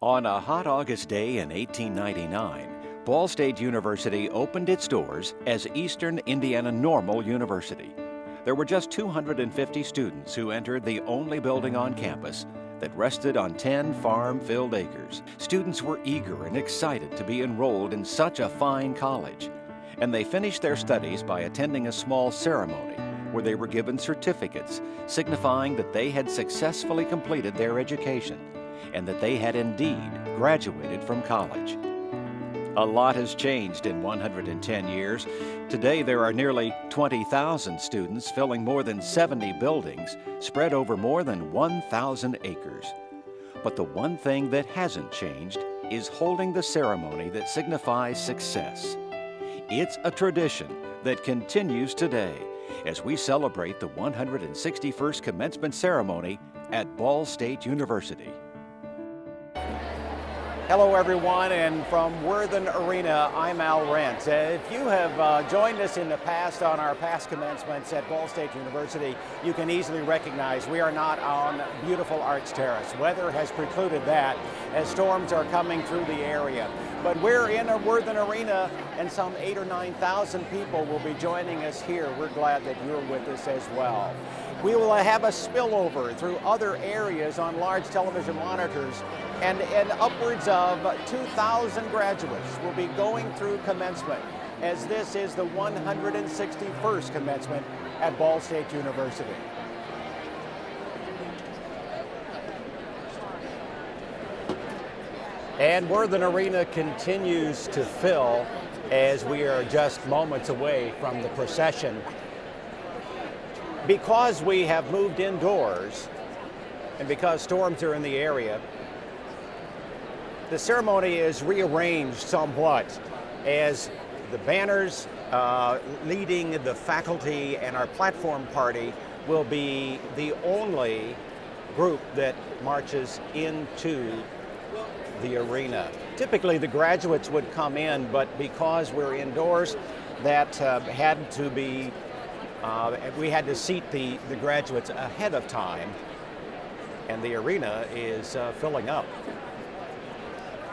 On a hot August day in 1899, Ball State University opened its doors as Eastern Indiana Normal University. There were just 250 students who entered the only building on campus that rested on 10 farm-filled acres. Students were eager and excited to be enrolled in such a fine college, and they finished their studies by attending a small ceremony where they were given certificates signifying that they had successfully completed their education and that they had indeed graduated from college. A lot has changed in 110 years. Today there are nearly 20,000 students filling more than 70 buildings spread over more than 1,000 acres. But the one thing that hasn't changed is holding the ceremony that signifies success. It's a tradition that continues today as we celebrate the 161st commencement ceremony at Ball State University. Hello everyone, and from Worthen Arena, I'm Al Rent. If you have joined us in the past on our past commencements at Ball State University, you can easily recognize we are not on beautiful Arts Terrace. Weather has precluded that as storms are coming through the area. But we're in a Worthen Arena, and some 8,000 or 9,000 people will be joining us here. We're glad that you're with us as well. We will have a spillover through other areas on large television monitors, and upwards of 2,000 graduates will be going through commencement, as this is the 161st commencement at Ball State University. And Worthen Arena continues to fill as we are just moments away from the procession. Because we have moved indoors and because storms are in the area, the ceremony is rearranged somewhat as the banners leading the faculty and our platform party will be the only group that marches into the arena. Typically the graduates would come in, but because we're indoors, that had to be we had to seat the graduates ahead of time, and the arena is filling up.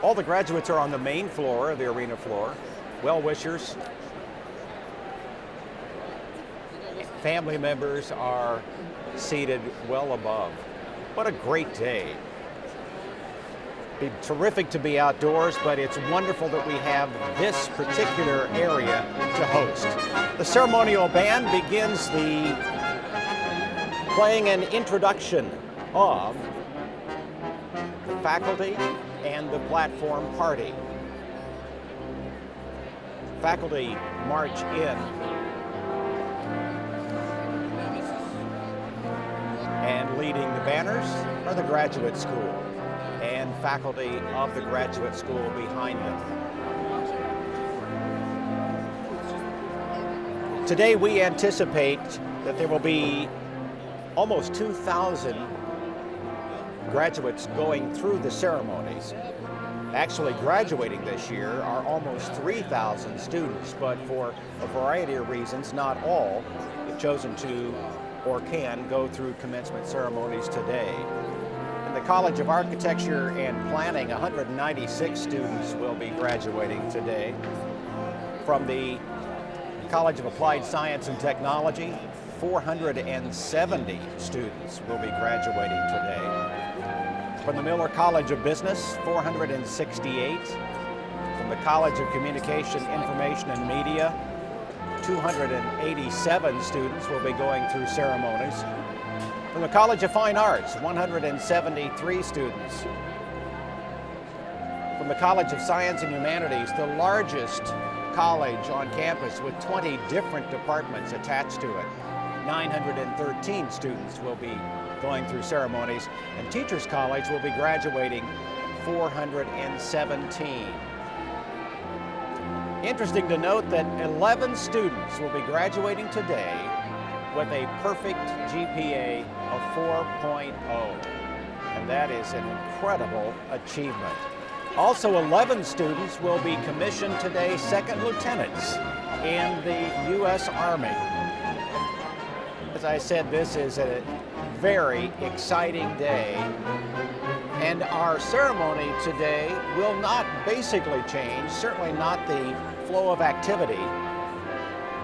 All the graduates are on the main floor of the arena floor. Well-wishers, family members are seated well above. What a great day. It'd be terrific to be outdoors, but it's wonderful that we have this particular area to host. The ceremonial band begins playing an introduction of the faculty and the platform party. Faculty march in, and leading the banners are the graduate school and faculty of the graduate school behind them. Today we anticipate that there will be almost 2,000 graduates going through the ceremonies. Actually graduating this year are almost 3,000 students, but for a variety of reasons, not all have chosen to or can go through commencement ceremonies today. In the College of Architecture and Planning, 196 students will be graduating today. From the College of Applied Science and Technology, 470 students will be graduating today. From the Miller College of Business, 468. From the College of Communication, Information and Media, 287 students will be going through ceremonies. From the College of Fine Arts, 173 students. From the College of Science and Humanities, the largest college on campus with 20 different departments attached to it, 913 students will be going through ceremonies, and Teachers College will be graduating 417. Interesting to note that 11 students will be graduating today with a perfect GPA of 4.0, and that is an incredible achievement. Also, 11 students will be commissioned today second lieutenants in the U.S. Army. As I said, this is a very exciting day And our ceremony today will not basically change, certainly not the flow of activity.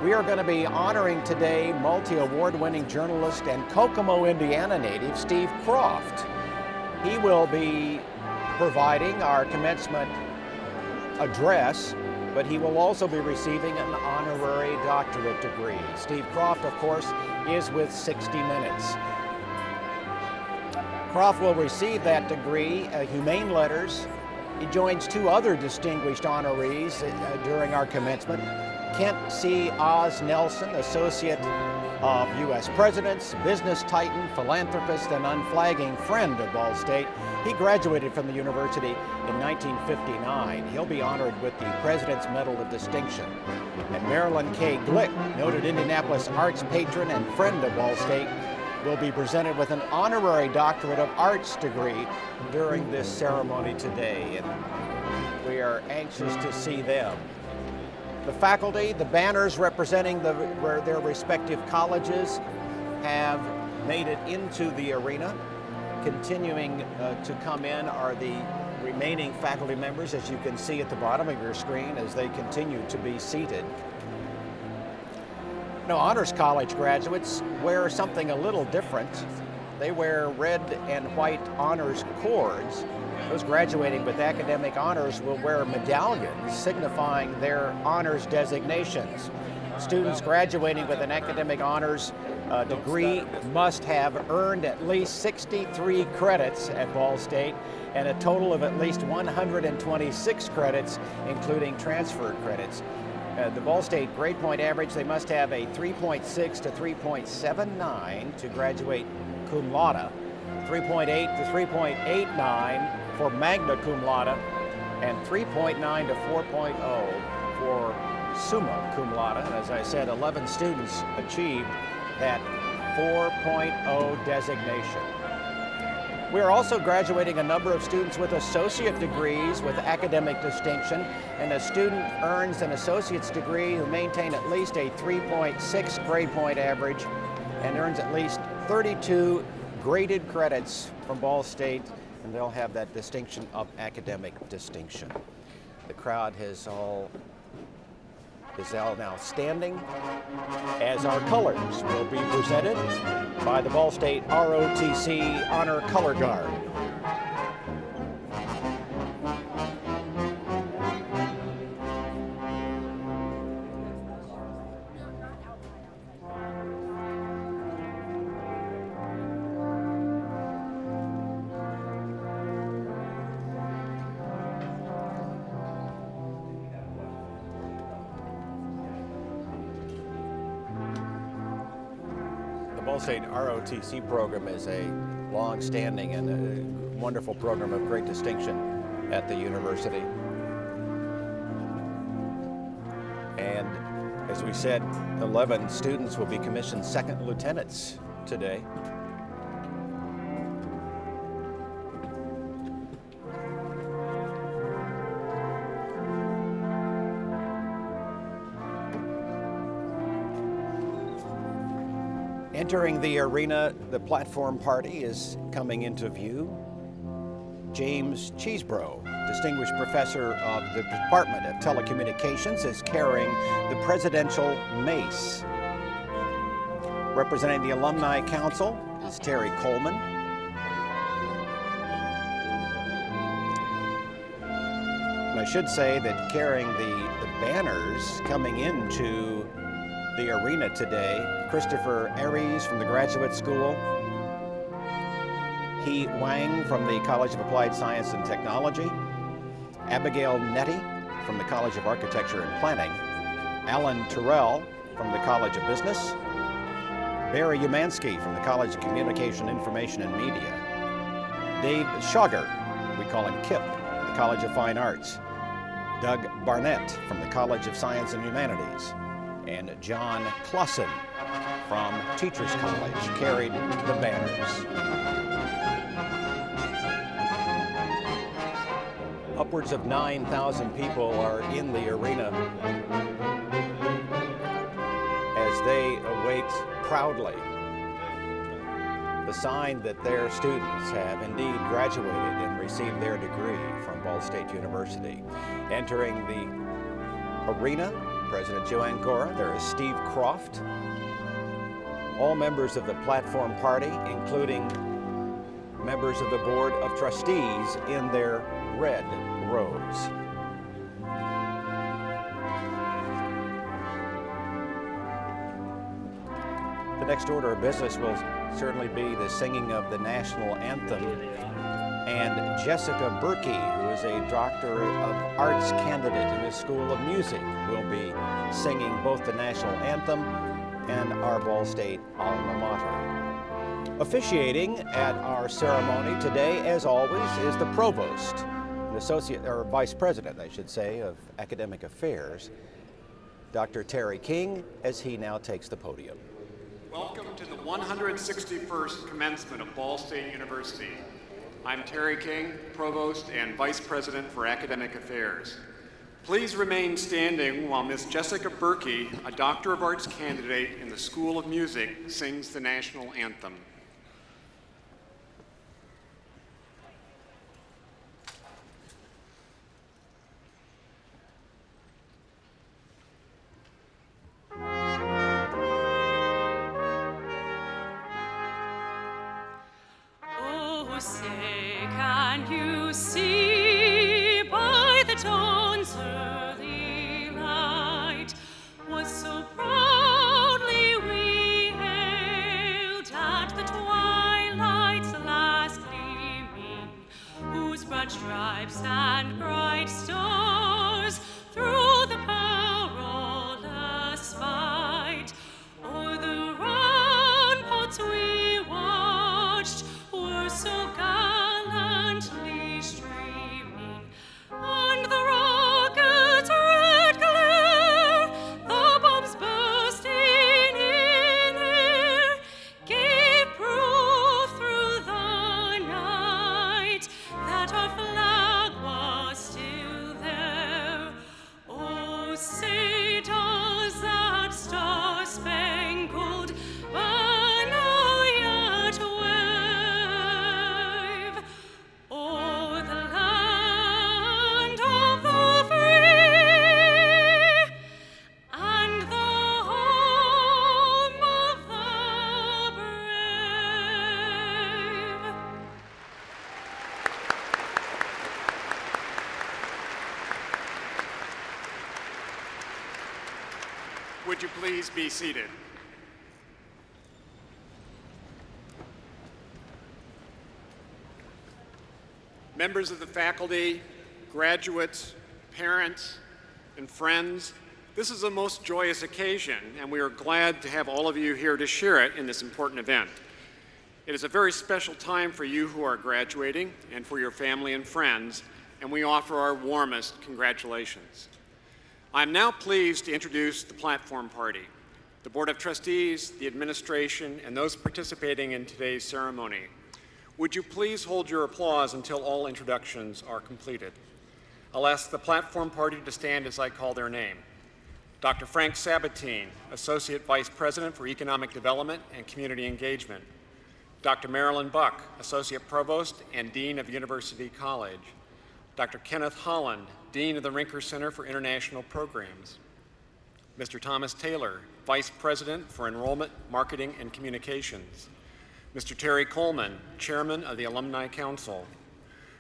We are going to be honoring today multi-award-winning journalist and Kokomo, Indiana native Steve Kroft. He will be providing our commencement address, but he will also be receiving an honorary doctorate degree. Steve Kroft, of course, is with 60 Minutes. Kroft will receive that degree, Humane Letters. He joins two other distinguished honorees during our commencement. Kent C. Oz Nelson, Associate of U.S. Presidents, business titan, philanthropist, and unflagging friend of Ball State. He graduated from the university in 1959. He'll be honored with the President's Medal of Distinction. And Marilyn K. Glick, noted Indianapolis arts patron and friend of Ball State, will be presented with an honorary doctorate of arts degree during this ceremony today. And we are anxious to see them. The faculty, the banners representing their respective colleges have made it into the arena. Continuing to come in are the remaining faculty members, as you can see at the bottom of your screen, as they continue to be seated. Now, Honors College graduates wear something a little different. They wear red and white honors cords. Those graduating with academic honors will wear medallions signifying their honors designations. Students graduating with an academic honors degree must have earned at least 63 credits at Ball State and a total of at least 126 credits, including transfer credits. The Ball State grade point average, they must have a 3.6 to 3.79 to graduate cum laude, 3.8 to 3.89 for magna cum laude, and 3.9 to 4.0 for summa cum laude. And as I said, 11 students achieved that 4.0 designation. We are also graduating a number of students with associate degrees with academic distinction, and a student earns an associate's degree who maintain at least a 3.6 grade point average and earns at least 32 graded credits from Ball State, and they'll have that distinction of academic distinction. The crowd is all now standing as our colors will be presented by the Ball State ROTC Honor Color Guard. The Ball State ROTC program is a long-standing and a wonderful program of great distinction at the university. And as we said, 11 students will be commissioned second lieutenants today. Entering the arena, the platform party is coming into view. James Cheesebro, Distinguished Professor of the Department of Telecommunications, is carrying the Presidential Mace. Representing the Alumni Council is Terry Coleman. And I should say that carrying the banners coming into the arena today, Christopher Aries from the Graduate School, He Wang from the College of Applied Science and Technology, Abigail Nettie from the College of Architecture and Planning, Alan Terrell from the College of Business, Barry Umansky from the College of Communication, Information, and Media, Dave Schauger, we call him Kip, from the College of Fine Arts, Doug Barnett from the College of Science and Humanities, and John Clausen from Teachers College carried the banners. Upwards of 9,000 people are in the arena as they await proudly the sign that their students have indeed graduated and received their degree from Ball State University. Entering the arena, President Joanne Cora, there is Steve Kroft, all members of the platform party, including members of the Board of Trustees in their red robes. The next order of business will certainly be the singing of the national anthem, and Jessica Berkey, who is a Doctor of Arts candidate in the School of Music, will be singing both the national anthem and our Ball State alma mater. Officiating at our ceremony today, as always, is the Provost, an associate, or Vice President, I should say, of Academic Affairs, Dr. Terry King, as he now takes the podium. Welcome to the 161st Commencement of Ball State University. I'm Terry King, Provost and Vice President for Academic Affairs. Please remain standing while Ms. Jessica Berkey, a Doctor of Arts candidate in the School of Music, sings the national anthem. Say, can you see by the dawn's early light what so proudly we hailed at the twilight's last gleaming, whose broad stripes and bright stars through the perilous fight o'er the ramparts we watched were so gallantly streaming, and the rocket's red glare, the bombs bursting in air, gave proof through the night that our flag was still there. Oh, say does that star-spangled banner yet wave o'er the land of the free and the home of the brave? Would you please be seated? Members of the faculty, graduates, parents, and friends, this is a most joyous occasion, and we are glad to have all of you here to share it in this important event. It is a very special time for you who are graduating and for your family and friends, and we offer our warmest congratulations. I'm now pleased to introduce the platform party, the Board of Trustees, the administration, and those participating in today's ceremony. Would you please hold your applause until all introductions are completed? I'll ask the platform party to stand as I call their name. Dr. Frank Sabatine, Associate Vice President for Economic Development and Community Engagement. Dr. Marilyn Buck, Associate Provost and Dean of University College. Dr. Kenneth Holland, Dean of the Rinker Center for International Programs. Mr. Thomas Taylor, Vice President for Enrollment, Marketing, and Communications. Mr. Terry Coleman, Chairman of the Alumni Council.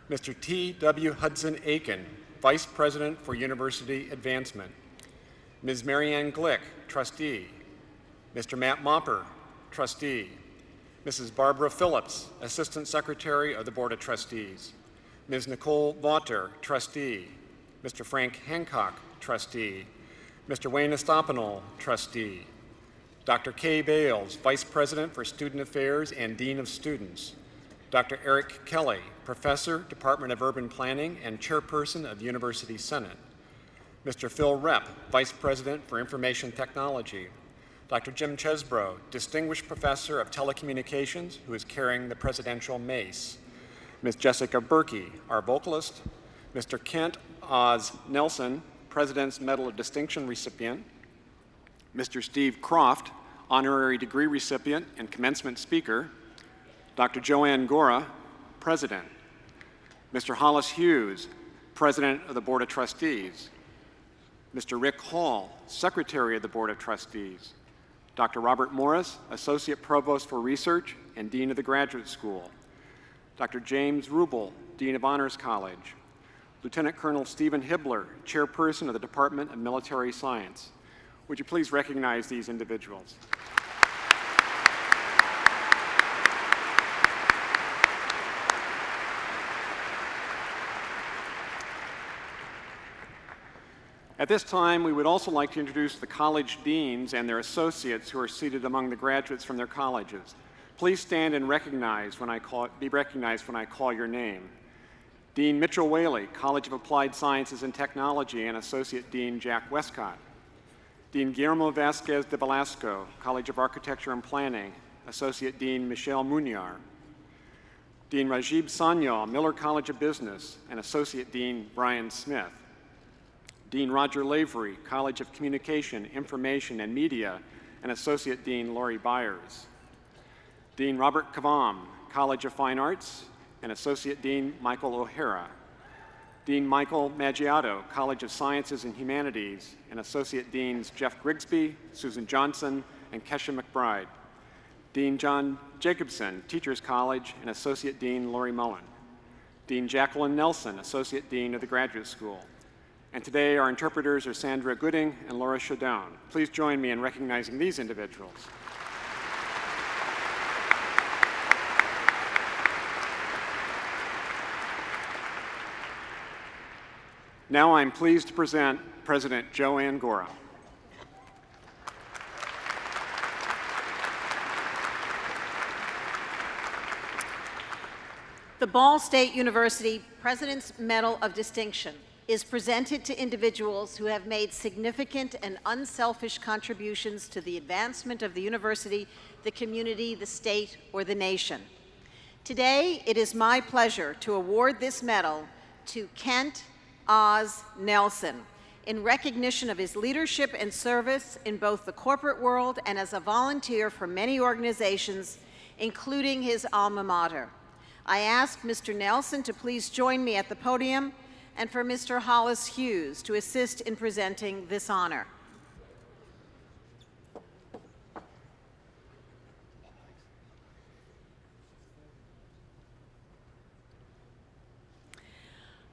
Mr. T.W. Hudson Aiken, Vice President for University Advancement. Ms. Marianne Glick, Trustee. Mr. Matt Mopper, Trustee. Mrs. Barbara Phillips, Assistant Secretary of the Board of Trustees. Ms. Nicole Vaughter, Trustee. Mr. Frank Hancock, Trustee. Mr. Wayne Estopinol, Trustee. Dr. Kay Bales, Vice President for Student Affairs and Dean of Students. Dr. Eric Kelly, Professor, Department of Urban Planning and Chairperson of the University Senate. Mr. Phil Repp, Vice President for Information Technology. Dr. Jim Chesbrough, Distinguished Professor of Telecommunications, who is carrying the Presidential Mace. Ms. Jessica Berkey, our vocalist. Mr. Kent Oz Nelson, President's Medal of Distinction recipient. Mr. Steve Kroft, Honorary Degree recipient and Commencement speaker. Dr. Joanne Gora, President. Mr. Hollis Hughes, President of the Board of Trustees. Mr. Rick Hall, Secretary of the Board of Trustees. Dr. Robert Morris, Associate Provost for Research and Dean of the Graduate School. Dr. James Rubel, Dean of Honors College. Lieutenant Colonel Stephen Hibbler, Chairperson of the Department of Military Science. Would you please recognize these individuals? At this time, we would also like to introduce the college deans and their associates who are seated among the graduates from their colleges. Please stand and be recognized when I call your name. Dean Mitchell Whaley, College of Applied Sciences and Technology, and Associate Dean Jack Westcott. Dean Guillermo Vasquez de Velasco, College of Architecture and Planning, Associate Dean Michelle Munyar. Dean Rajib Sanyal, Miller College of Business, and Associate Dean Brian Smith. Dean Roger Lavery, College of Communication, Information, and Media, and Associate Dean Laurie Byers. Dean Robert Kavam, College of Fine Arts, and Associate Dean Michael O'Hara. Dean Michael Maggiato, College of Sciences and Humanities, and Associate Deans Jeff Grigsby, Susan Johnson, and Kesha McBride. Dean John Jacobson, Teachers College, and Associate Dean Lori Mullen. Dean Jacqueline Nelson, Associate Dean of the Graduate School. And today our interpreters are Sandra Gooding and Laura Shadone. Please join me in recognizing these individuals. Now I'm pleased to present President Joanne Gora. The Ball State University President's Medal of Distinction is presented to individuals who have made significant and unselfish contributions to the advancement of the university, the community, the state, or the nation. Today, it is my pleasure to award this medal to Kent Oz Nelson in recognition of his leadership and service in both the corporate world and as a volunteer for many organizations, including his alma mater. I ask Mr. Nelson to please join me at the podium and for Mr. Hollis Hughes to assist in presenting this honor.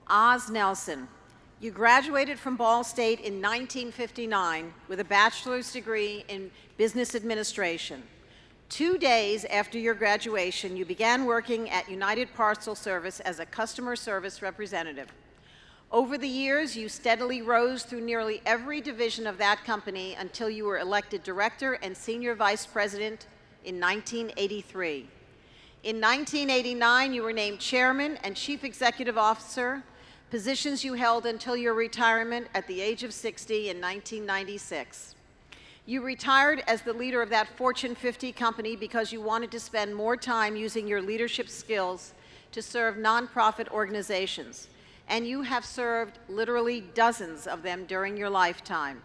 Oz Nelson, you graduated from Ball State in 1959 with a bachelor's degree in business administration. 2 days after your graduation, you began working at United Parcel Service as a customer service representative. Over the years, you steadily rose through nearly every division of that company until you were elected director and senior vice president in 1983. In 1989, you were named chairman and chief executive officer, positions you held until your retirement at the age of 60 in 1996. You retired as the leader of that Fortune 50 company because you wanted to spend more time using your leadership skills to serve nonprofit organizations. And you have served literally dozens of them during your lifetime.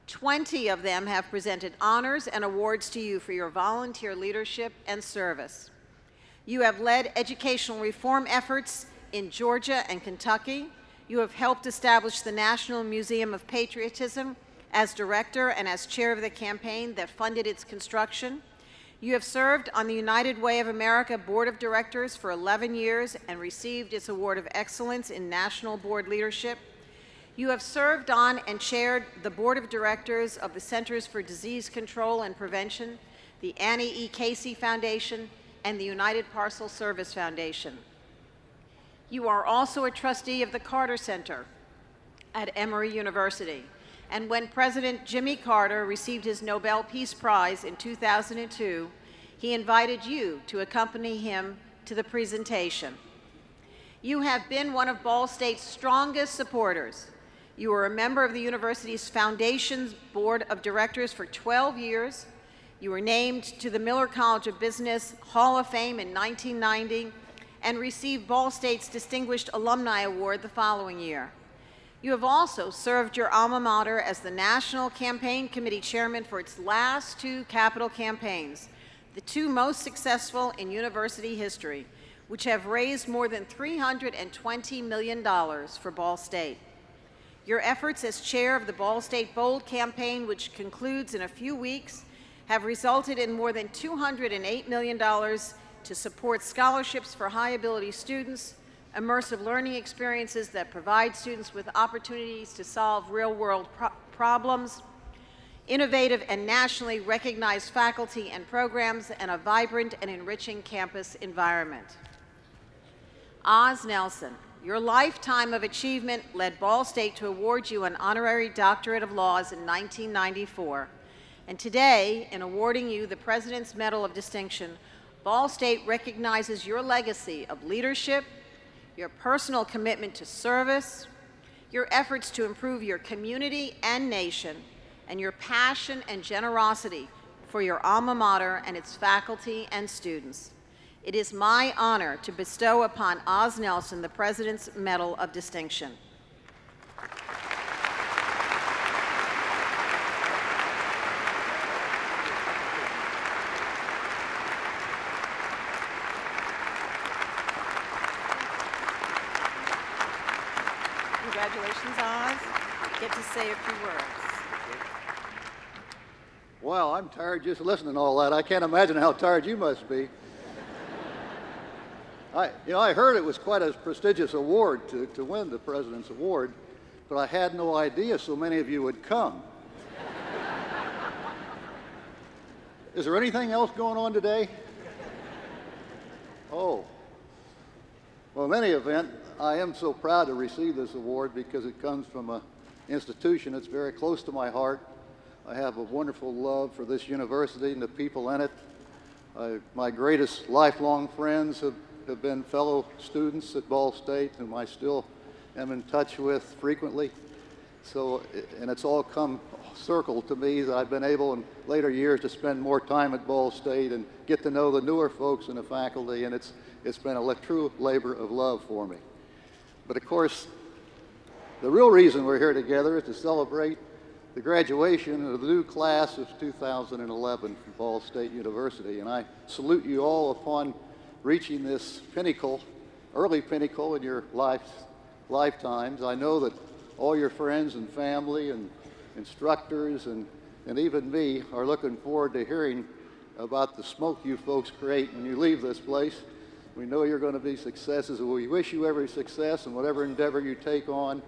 20 of them have presented honors and awards to you for your volunteer leadership and service. You have led educational reform efforts in Georgia and Kentucky. You have helped establish the National Museum of Patriotism as director and as chair of the campaign that funded its construction. You have served on the United Way of America Board of Directors for 11 years and received its Award of Excellence in National Board Leadership. You have served on and chaired the Board of Directors of the Centers for Disease Control and Prevention, the Annie E. Casey Foundation, and the United Parcel Service Foundation. You are also a trustee of the Carter Center at Emory University. And when President Jimmy Carter received his Nobel Peace Prize in 2002, he invited you to accompany him to the presentation. You have been one of Ball State's strongest supporters. You were a member of the university's Foundation's Board of Directors for 12 years. You were named to the Miller College of Business Hall of Fame in 1990 and received Ball State's Distinguished Alumni Award the following year. You have also served your alma mater as the National Campaign Committee Chairman for its last 2 capital campaigns, the two most successful in university history, which have raised more than $320 million for Ball State. Your efforts as chair of the Ball State Bold campaign, which concludes in a few weeks, have resulted in more than $208 million to support scholarships for high-ability students, immersive learning experiences that provide students with opportunities to solve real-world problems, innovative and nationally recognized faculty and programs, and a vibrant and enriching campus environment. Oz Nelson, your lifetime of achievement led Ball State to award you an honorary doctorate of laws in 1994. And today, in awarding you the President's Medal of Distinction, Ball State recognizes your legacy of leadership, your personal commitment to service, your efforts to improve your community and nation, and your passion and generosity for your alma mater and its faculty and students. It is my honor to bestow upon Oz Nelson the President's Medal of Distinction. Congratulations, Oz. Get to say a few words. Wow, I'm tired just listening to all that. I can't imagine how tired you must be. I heard it was quite a prestigious award to win the President's Award, but I had no idea so many of you would come. Is there anything else going on today? Oh. Well, in any event, I am so proud to receive this award because it comes from an institution that's very close to my heart. I have a wonderful love for this university and the people in it. My greatest lifelong friends have been fellow students at Ball State, whom I still am in touch with frequently. So, and it's all come circle to me that I've been able in later years to spend more time at Ball State and get to know the newer folks in the faculty, and it's been a true labor of love for me. But of course, the real reason we're here together is to celebrate the graduation of the new class of 2011 from Ball State University, and I salute you all upon reaching this pinnacle, early pinnacle in your lifetimes. I know that all your friends and family and instructors and even me are looking forward to hearing about the smoke you folks create when you leave this place. We know you're going to be successes, and we wish you every success in whatever endeavor you take on,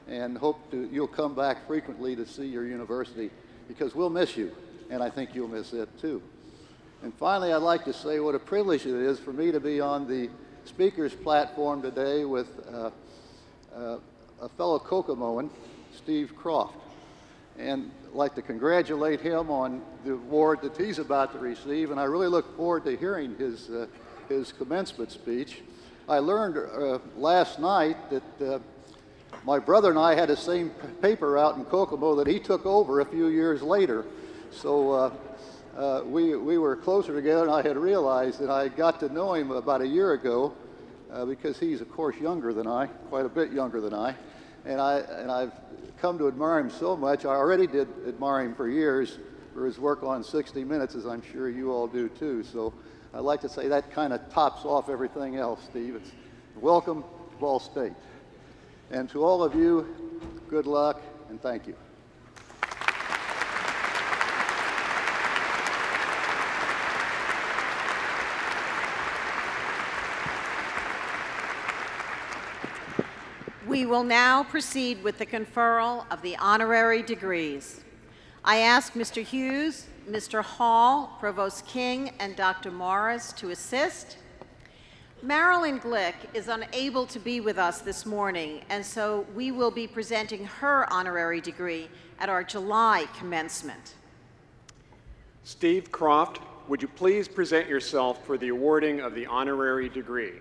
and hope you'll come back frequently to see your university, because we'll miss you, and I think you'll miss it too. And finally, I'd like to say what a privilege it is for me to be on the speaker's platform today with a fellow Kokomoan, Steve Kroft. And I'd like to congratulate him on the award that he's about to receive, and I really look forward to hearing his commencement speech. I learned last night that my brother and I had the same paper out in Kokomo that he took over a few years later. So we were closer together, and I had realized that I got to know him about a year ago because he's, of course, younger than I, quite a bit younger than I. And I've come to admire him so much. I already did admire him for years for his work on 60 Minutes, as I'm sure you all do too. So I'd like to say that kind of tops off everything else, Steve. It's welcome to Ball State. And to all of you, good luck and thank you. We will now proceed with the conferral of the honorary degrees. I ask Mr. Hughes, Mr. Hall, Provost King, and Dr. Morris to assist. Marilyn Glick is unable to be with us this morning, and so we will be presenting her honorary degree at our July commencement. Steve Kroft, would you please present yourself for the awarding of the honorary degree?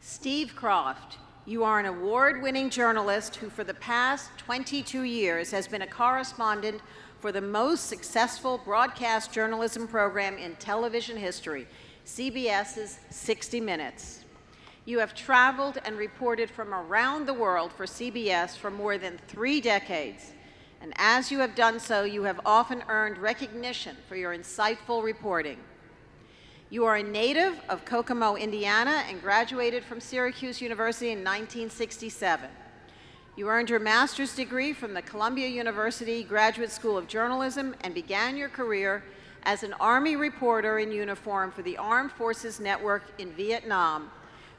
Steve Kroft, you are an award-winning journalist who for the past 22 years has been a correspondent for the most successful broadcast journalism program in television history, CBS's 60 Minutes. You have traveled and reported from around the world for CBS for more than 3 decades, and as you have done so, you have often earned recognition for your insightful reporting. You are a native of Kokomo, Indiana, and graduated from Syracuse University in 1967. You earned your master's degree from the Columbia University Graduate School of Journalism and began your career as an Army reporter in uniform for the Armed Forces Network in Vietnam,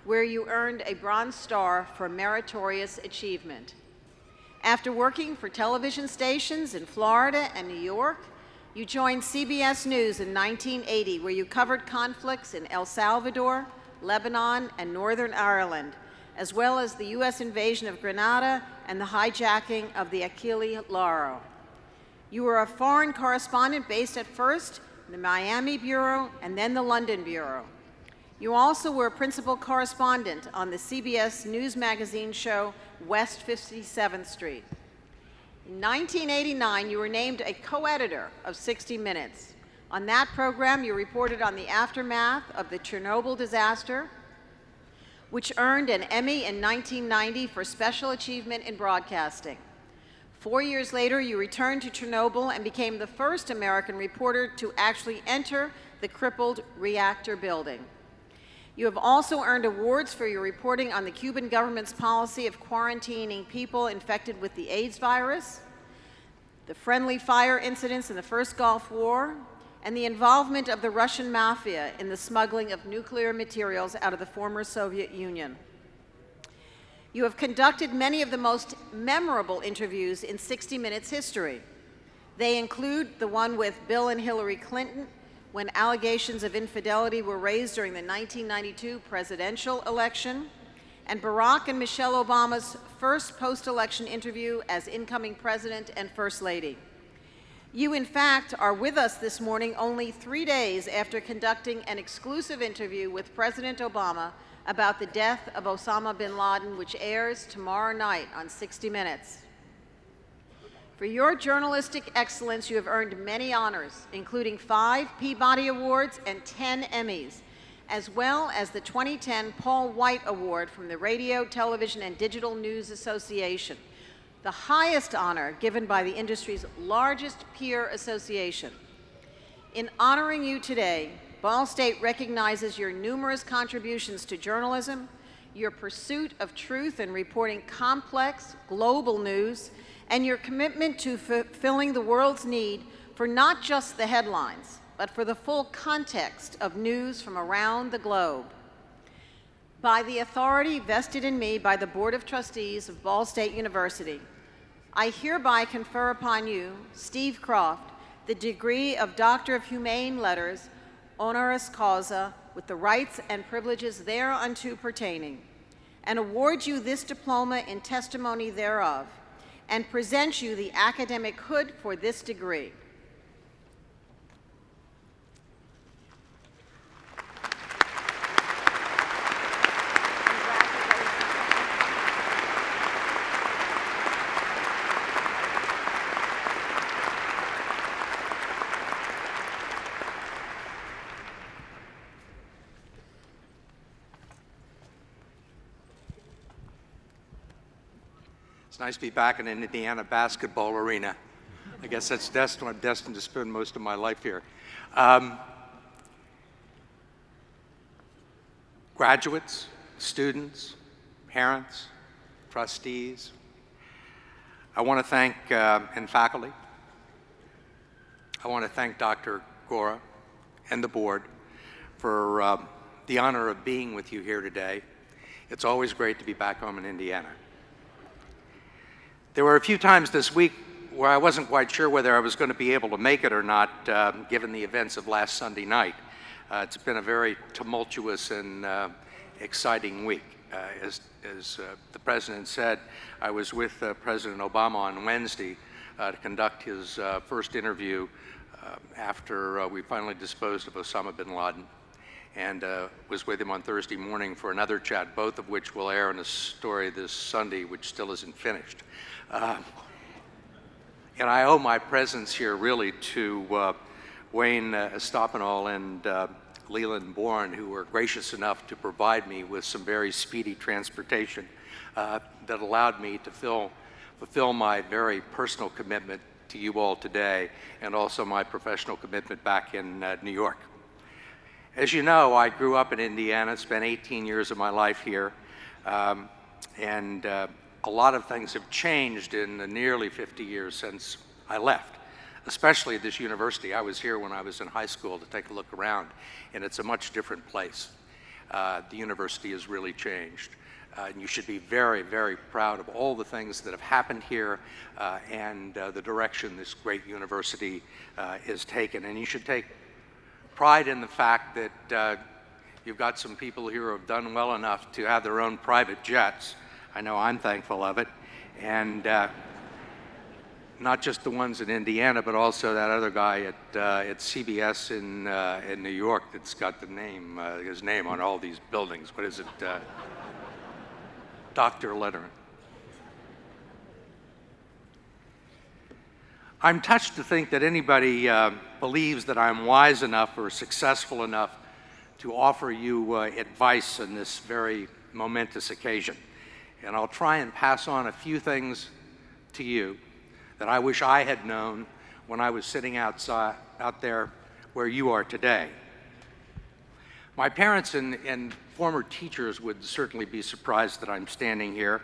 where you earned a Bronze Star for meritorious achievement. After working for television stations in Florida and New York, you joined CBS News in 1980, where you covered conflicts in El Salvador, Lebanon, and Northern Ireland, as well as the U.S. invasion of Grenada and the hijacking of the Achille Lauro. You were a foreign correspondent based at first in the Miami Bureau and then the London Bureau. You also were a principal correspondent on the CBS News magazine show West 57th Street. In 1989, you were named a co-editor of 60 Minutes. On that program, you reported on the aftermath of the Chernobyl disaster, which earned an Emmy in 1990 for special achievement in broadcasting. 4 years later, you returned to Chernobyl and became the first American reporter to actually enter the crippled reactor building. You have also earned awards for your reporting on the Cuban government's policy of quarantining people infected with the AIDS virus, the friendly fire incidents in the first Gulf War, and the involvement of the Russian mafia in the smuggling of nuclear materials out of the former Soviet Union. You have conducted many of the most memorable interviews in 60 Minutes history. They include the one with Bill and Hillary Clinton when allegations of infidelity were raised during the 1992 presidential election, and Barack and Michelle Obama's first post-election interview as incoming president and first lady. You, in fact, are with us this morning only 3 days after conducting an exclusive interview with President Obama about the death of Osama bin Laden, which airs tomorrow night on 60 Minutes. For your journalistic excellence, you have earned many honors, including 5 Peabody Awards and 10 Emmys, as well as the 2010 Paul White Award from the Radio, Television, and Digital News Association, the highest honor given by the industry's largest peer association. In honoring you today, Ball State recognizes your numerous contributions to journalism, your pursuit of truth and reporting complex global news, and your commitment to fulfilling the world's need for not just the headlines, but for the full context of news from around the globe. By the authority vested in me by the Board of Trustees of Ball State University, I hereby confer upon you, Steve Kroft, the degree of Doctor of Humane Letters, honoris causa, with the rights and privileges thereunto pertaining, and award you this diploma in testimony thereof, and present you the academic hood for this degree. It's nice to be back in an Indiana basketball arena. I guess that's destined. I'm destined to spend most of my life here. Graduates, students, parents, trustees, I want to thank, and faculty, I want to thank Dr. Gora and the board for the honor of being with you here today. It's always great to be back home in Indiana. There were a few times this week where I wasn't quite sure whether I was going to be able to make it or not, given the events of last Sunday night. It's been a very tumultuous and exciting week. As the President said, I was with President Obama on Wednesday to conduct his first interview after we finally disposed of Osama bin Laden, and was with him on Thursday morning for another chat, both of which will air in a story this Sunday, which still isn't finished. And I owe my presence here really to Wayne Estopinol and Leland Bourne, who were gracious enough to provide me with some very speedy transportation that allowed me to fill fulfill my very personal commitment to you all today, and also my professional commitment back in New York. As you know, I grew up in Indiana, spent 18 years of my life here, and a lot of things have changed in the nearly 50 years since I left, especially at this university. I was here when I was in high school to take a look around, and it's a much different place. The university has really changed. And you should be very, very proud of all the things that have happened here and the direction this great university is taken. And you should take pride in the fact that you've got some people here who have done well enough to have their own private jets. I know I'm thankful of it. And not just the ones in Indiana, but also that other guy at CBS in New York that's got the name, his name on all these buildings. What is it? Dr. Letterman. I'm touched to think that anybody believes that I'm wise enough or successful enough to offer you advice on this very momentous occasion. And I'll try and pass on a few things to you that I wish I had known when I was sitting out there where you are today. My parents and former teachers would certainly be surprised that I'm standing here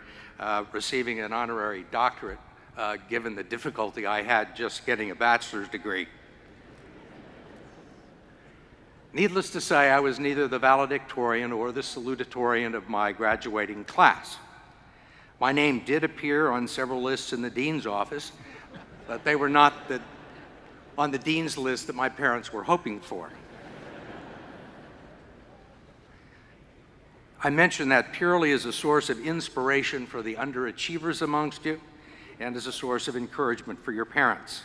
receiving an honorary doctorate given the difficulty I had just getting a bachelor's degree. Needless to say, I was neither the valedictorian or the salutatorian of my graduating class. My name did appear on several lists in the dean's office, but they were not on the dean's list that my parents were hoping for. I mention that purely as a source of inspiration for the underachievers amongst you and as a source of encouragement for your parents.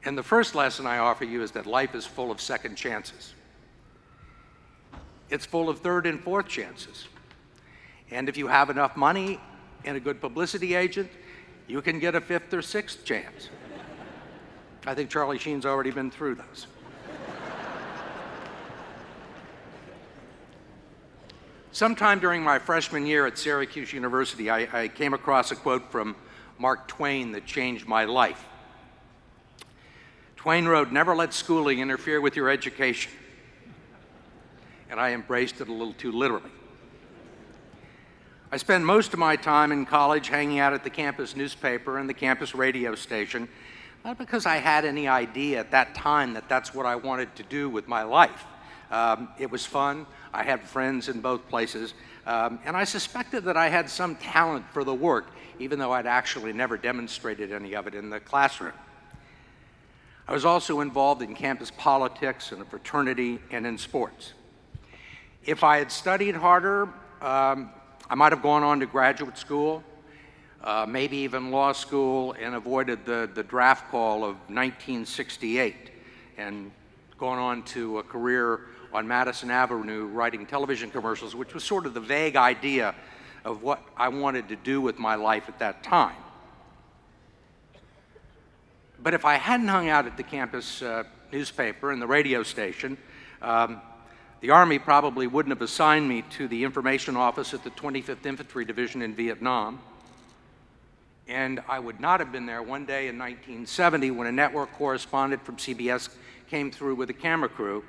And the first lesson I offer you is that life is full of second chances. It's full of third and fourth chances. And if you have enough money and a good publicity agent, you can get a fifth or sixth chance. I think Charlie Sheen's already been through those. Sometime during my freshman year at Syracuse University, I came across a quote from Mark Twain that changed my life. Twain wrote, "Never let schooling interfere with your education." And I embraced it a little too literally. I spent most of my time in college hanging out at the campus newspaper and the campus radio station, not because I had any idea at that time that that's what I wanted to do with my life. It was fun. I had friends in both places, and I suspected that I had some talent for the work, even though I'd actually never demonstrated any of it in the classroom. I was also involved in campus politics and a fraternity and in sports. If I had studied harder, I might have gone on to graduate school, maybe even law school, and avoided the draft call of 1968 and gone on to a career on Madison Avenue writing television commercials, which was sort of the vague idea of what I wanted to do with my life at that time. But if I hadn't hung out at the campus newspaper and the radio station, the Army probably wouldn't have assigned me to the information office at the 25th Infantry Division in Vietnam. And I would not have been there one day in 1970 when a network correspondent from CBS came through with a camera crew,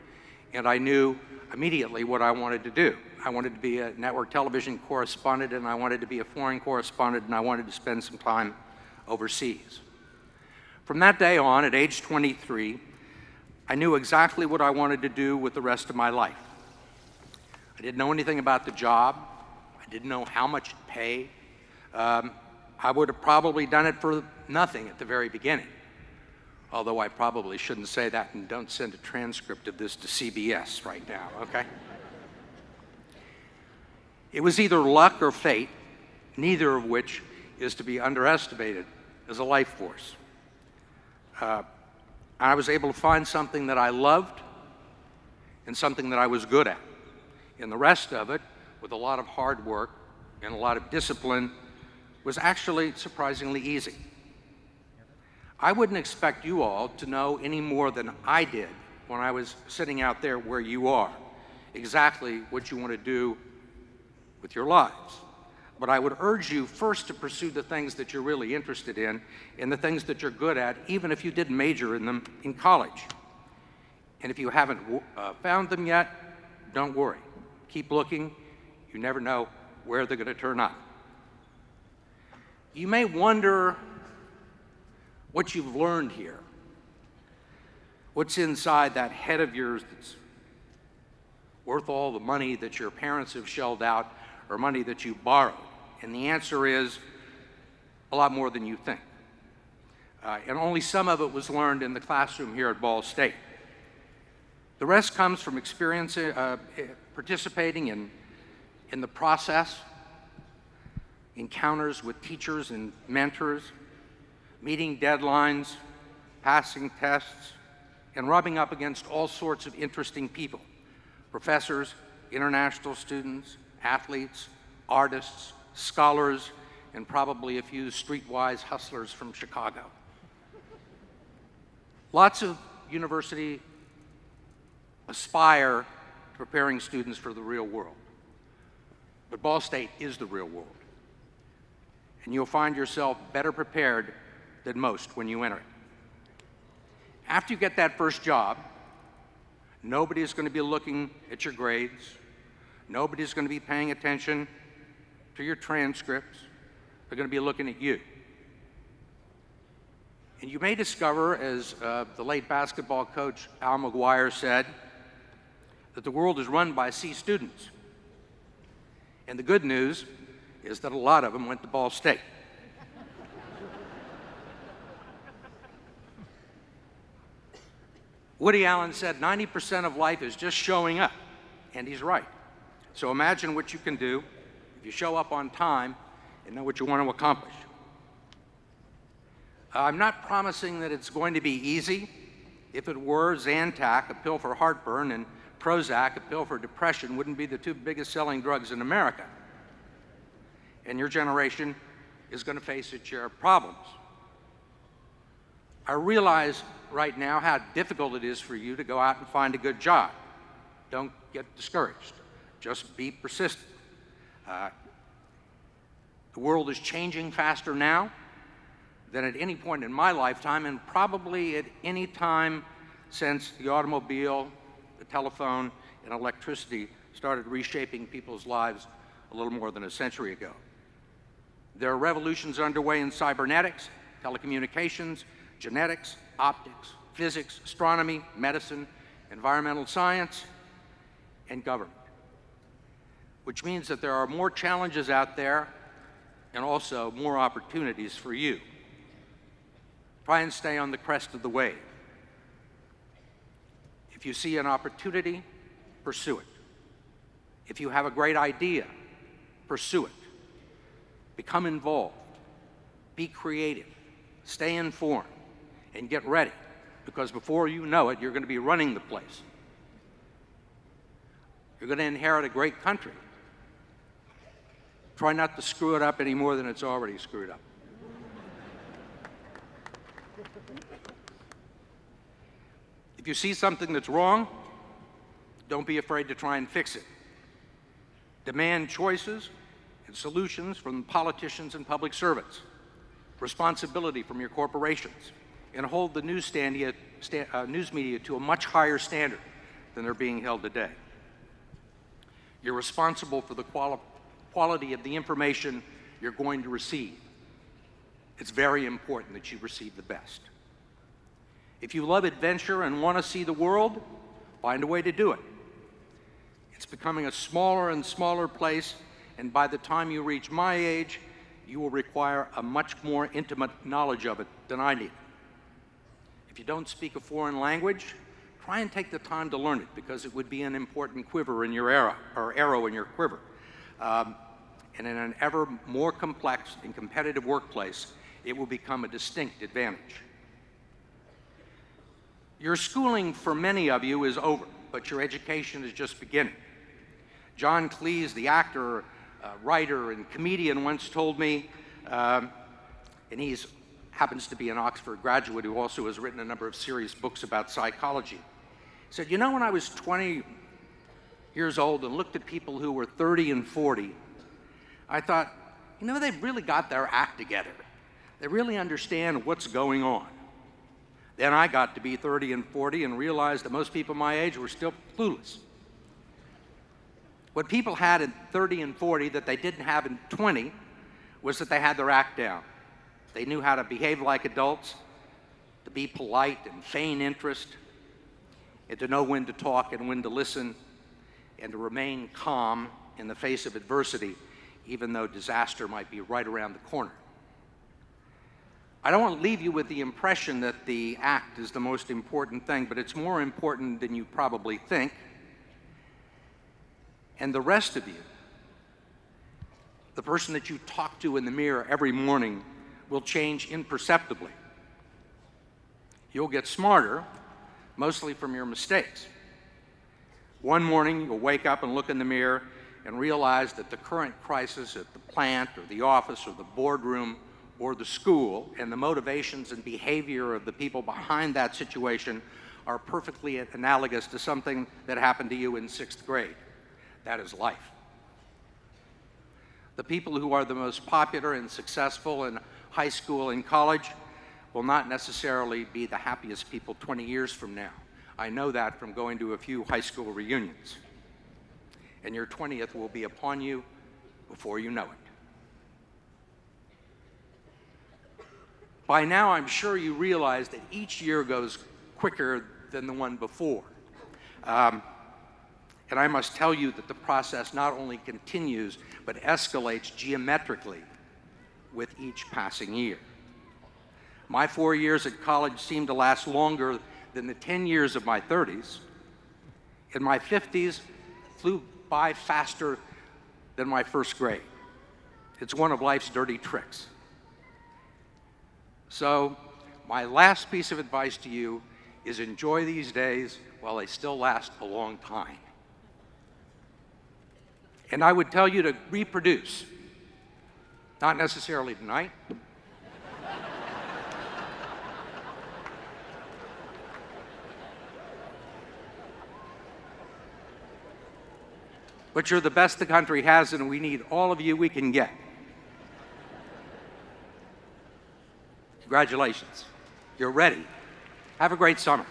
and I knew immediately what I wanted to do. I wanted to be a network television correspondent, and I wanted to be a foreign correspondent, and I wanted to spend some time overseas. From that day on, at age 23, I knew exactly what I wanted to do with the rest of my life. I didn't know anything about the job. I didn't know how much it paid. I would have probably done it for nothing at the very beginning, although I probably shouldn't say that, and don't send a transcript of this to CBS right now, okay? It was either luck or fate, neither of which is to be underestimated as a life force. I was able to find something that I loved and something that I was good at. And the rest of it, with a lot of hard work and a lot of discipline, was actually surprisingly easy. I wouldn't expect you all to know any more than I did when I was sitting out there where you are, exactly what you want to do with your lives. But I would urge you first to pursue the things that you're really interested in and the things that you're good at, even if you didn't major in them in college. And if you haven't found them yet, don't worry. Keep looking. You never know where they're going to turn up. You may wonder what you've learned here. What's inside that head of yours that's worth all the money that your parents have shelled out or money that you borrowed? And the answer is a lot more than you think. And only some of it was learned in the classroom here at Ball State. The rest comes from experience participating in the process, encounters with teachers and mentors, meeting deadlines, passing tests, and rubbing up against all sorts of interesting people: professors, international students, athletes, artists, scholars, and probably a few streetwise hustlers from Chicago. Lots of university aspire to preparing students for the real world. But Ball State is the real world. And you'll find yourself better prepared than most when you enter it. After you get that first job, nobody's going to be looking at your grades. Nobody's going to be paying attention to your transcripts. They're going to be looking at you. And you may discover, as the late basketball coach Al McGuire said, that the world is run by C students. And the good news is that a lot of them went to Ball State. Woody Allen said 90% of life is just showing up, and he's right. So imagine what you can do if you show up on time and know what you want to accomplish. I'm not promising that it's going to be easy. If it were, Zantac, a pill for heartburn, and Prozac, a pill for depression, wouldn't be the two biggest selling drugs in America. And your generation is going to face its share of problems. I realize right now how difficult it is for you to go out and find a good job. Don't get discouraged. Just be persistent. The world is changing faster now than at any point in my lifetime, and probably at any time since the automobile, the telephone, and electricity started reshaping people's lives a little more than a century ago. There are revolutions underway in cybernetics, telecommunications, genetics, optics, physics, astronomy, medicine, environmental science, and government, which means that there are more challenges out there and also more opportunities for you. Try and stay on the crest of the wave. If you see an opportunity, pursue it. If you have a great idea, pursue it. Become involved. Be creative. Stay informed. And get ready, because before you know it, you're going to be running the place. You're going to inherit a great country. Try not to screw it up any more than it's already screwed up. If you see something that's wrong, don't be afraid to try and fix it. Demand choices and solutions from politicians and public servants, responsibility from your corporations, and hold the news media to a much higher standard than they're being held today. You're responsible for the quality of the information you're going to receive. It's very important that you receive the best. If you love adventure and want to see the world, find a way to do it. It's becoming a smaller and smaller place, and by the time you reach my age, you will require a much more intimate knowledge of it than I need. If you don't speak a foreign language, try and take the time to learn it, because it would be an important quiver in your arrow in your quiver. And in an ever more complex and competitive workplace, it will become a distinct advantage. Your schooling for many of you is over, but your education is just beginning. John Cleese, the actor, writer, and comedian, once told me, and he happens to be an Oxford graduate who also has written a number of serious books about psychology. He said, you know, when I was 20 years old and looked at people who were 30 and 40, I thought, you know, they've really got their act together. They really understand what's going on. Then I got to be 30 and 40 and realized that most people my age were still clueless. What people had at 30 and 40 that they didn't have in 20 was that they had their act down. They knew how to behave like adults, to be polite and feign interest, and to know when to talk and when to listen, and to remain calm in the face of adversity, even though disaster might be right around the corner. I don't want to leave you with the impression that the act is the most important thing, but it's more important than you probably think. And the rest of you, the person that you talk to in the mirror every morning, will change imperceptibly. You'll get smarter, mostly from your mistakes. One morning, you'll wake up and look in the mirror and realize that the current crisis at the plant or the office or the boardroom or the school and the motivations and behavior of the people behind that situation are perfectly analogous to something that happened to you in 6th grade. That is life. The people who are the most popular and successful in high school and college will not necessarily be the happiest people 20 years from now. I know that from going to a few high school reunions. And your 20th will be upon you before you know it. By now, I'm sure you realize that each year goes quicker than the one before. And I must tell you that the process not only continues, but escalates geometrically with each passing year. My 4 years at college seemed to last longer than the 10 years of my 30s, and my 50s flew by faster than my 1st grade. It's one of life's dirty tricks. So, my last piece of advice to you is enjoy these days while they still last a long time. And I would tell you to reproduce, not necessarily tonight, but you're the best the country has, and we need all of you we can get. Congratulations. You're ready. Have a great summer.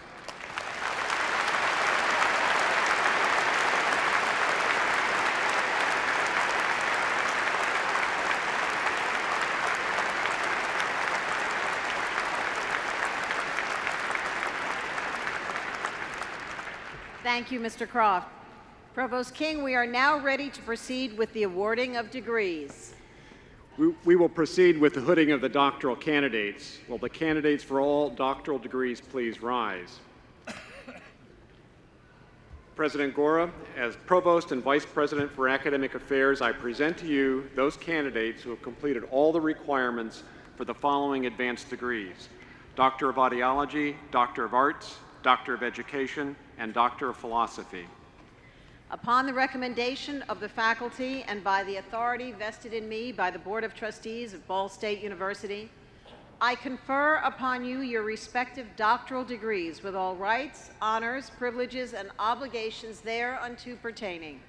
Thank you, Mr. Kroft. Provost King, we are now ready to proceed with the awarding of degrees. We will proceed with the hooding of the doctoral candidates. Will the candidates for all doctoral degrees please rise? President Gora, as Provost and Vice President for Academic Affairs, I present to you those candidates who have completed all the requirements for the following advanced degrees: Doctor of Audiology, Doctor of Arts, Doctor of Education, and Doctor of Philosophy. Upon the recommendation of the faculty and by the authority vested in me by the Board of Trustees of Ball State University, I confer upon you your respective doctoral degrees with all rights, honors, privileges, and obligations thereunto pertaining.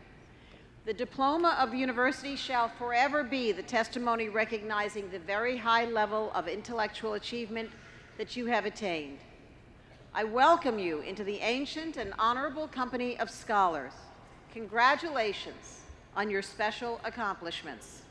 The diploma of the university shall forever be the testimony recognizing the very high level of intellectual achievement that you have attained. I welcome you into the ancient and honorable company of scholars. Congratulations on your special accomplishments.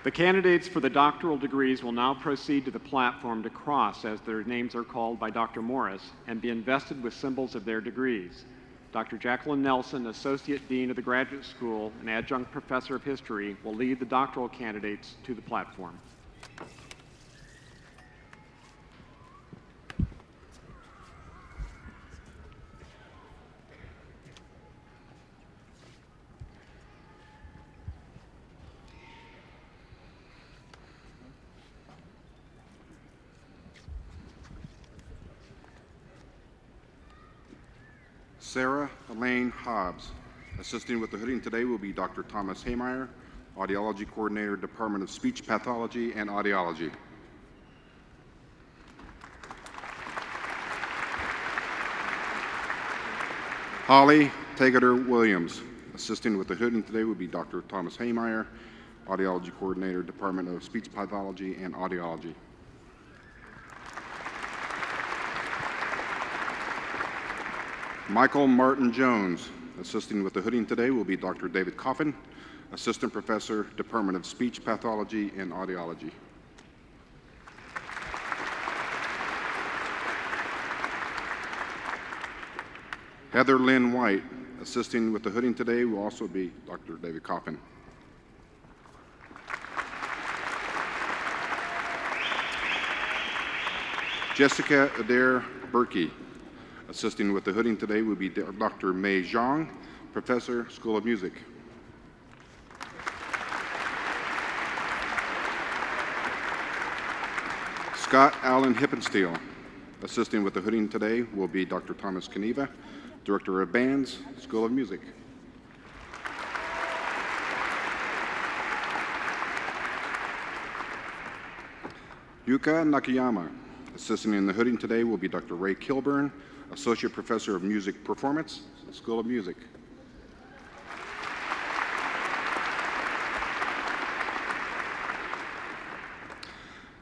The candidates for the doctoral degrees will now proceed to the platform to cross as their names are called by Dr. Morris and be invested with symbols of their degrees. Dr. Jacqueline Nelson, Associate Dean of the Graduate School and Adjunct Professor of History, will lead the doctoral candidates to the platform. Sarah Elaine Hobbs. Assisting with the hooding today will be Dr. Thomas Haymeyer, Audiology Coordinator, Department of Speech Pathology and Audiology. Holly Tegater Williams. Assisting with the hooding today will be Dr. Thomas Haymeyer, Audiology Coordinator, Department of Speech Pathology and Audiology. Michael Martin Jones. Assisting with the hooding today will be Dr. David Coffin, Assistant Professor, Department of Speech Pathology and Audiology. Heather Lynn White. Assisting with the hooding today will also be Dr. David Coffin. Jessica Adair Berkey. Assisting with the hooding today will be Dr. Mei Zhang, Professor, School of Music. Scott Allen Hippensteel. Assisting with the hooding today will be Dr. Thomas Kaniva, Director of Bands, School of Music. Yuka Nakayama. Assisting in the hooding today will be Dr. Ray Kilburn, Associate Professor of Music Performance, School of Music.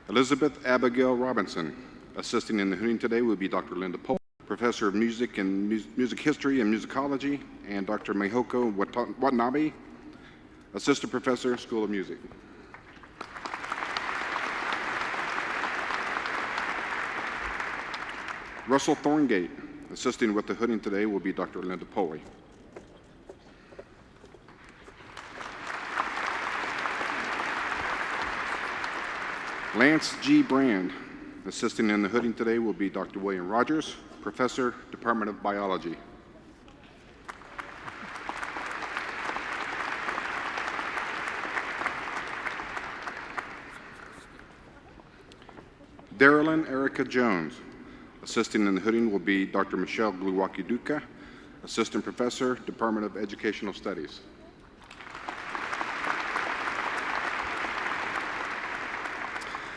Elizabeth Abigail Robinson. Assisting in the hooding today will be Dr. Linda Pohl, Professor of Music and Music History and Musicology, and Dr. Mihoko Watanabe, Assistant Professor, School of Music. Russell Thorngate. Assisting with the hooding today will be Dr. Linda Poley. Lance G. Brand. Assisting in the hooding today will be Dr. William Rogers, Professor, Department of Biology. Darylyn Erica Jones. Assisting in the hooding will be Dr. Michelle Gluwaki-Duka, Assistant Professor, Department of Educational Studies.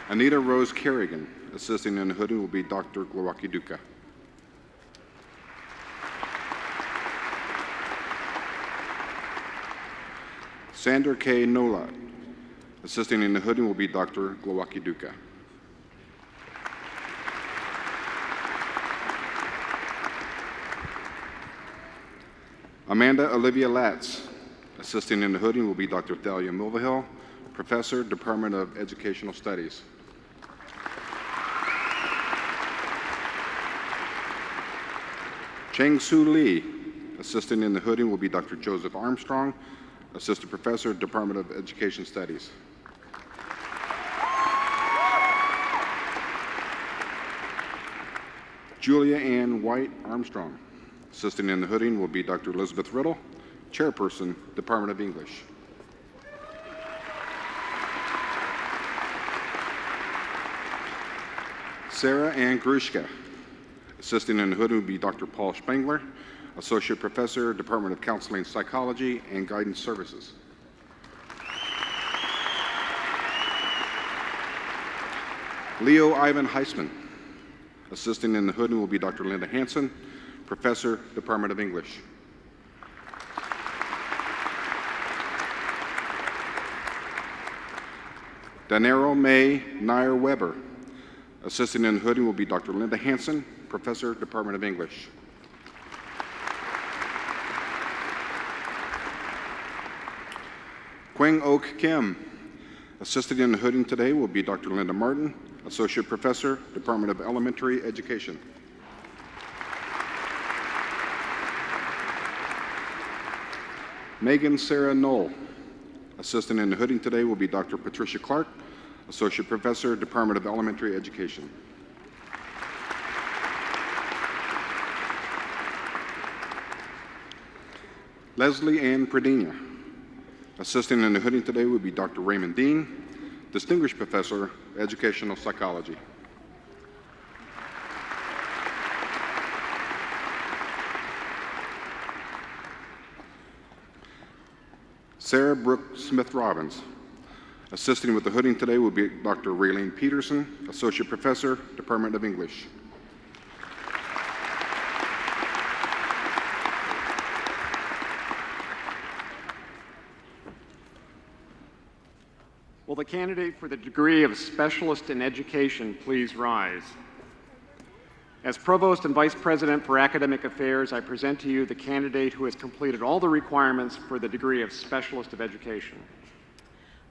Anita Rose Kerrigan. Assisting in the hooding will be Dr. Gluwaki-Duka. Sandra K. Nolat. Assisting in the hooding will be Dr. Gluwaki-Duka. Amanda Olivia Latz. Assisting in the hooding will be Dr. Thalia Mulvihill, Professor, Department of Educational Studies. Cheng Su Lee. Assisting in the hooding will be Dr. Joseph Armstrong, Assistant Professor, Department of Education Studies. Julia Ann White Armstrong. Assisting in the hooding will be Dr. Elizabeth Riddle, Chairperson, Department of English. Sarah Ann Grushka. Assisting in the hooding will be Dr. Paul Spengler, Associate Professor, Department of Counseling Psychology and Guidance Services. Leo Ivan Heisman. Assisting in the hooding will be Dr. Linda Hansen, Professor, Department of English. Danero May Nair Weber. Assisting in the hooding will be Dr. Linda Hansen, Professor, Department of English. Quang Oak Kim. Assisting in the hooding today will be Dr. Linda Martin, Associate Professor, Department of Elementary Education. Megan Sarah Knoll. Assistant in the hooding today will be Dr. Patricia Clark, Associate Professor, Department of Elementary Education. Leslie Ann Pradina. Assisting in the hooding today will be Dr. Raymond Dean, Distinguished Professor, Educational Psychology. Sarah Brooke Smith-Robbins. Assisting with the hooding today will be Dr. Raylene Peterson, Associate Professor, Department of English. Will the candidate for the degree of Specialist in Education please rise? As Provost and Vice President for Academic Affairs, I present to you the candidate who has completed all the requirements for the degree of Specialist of Education.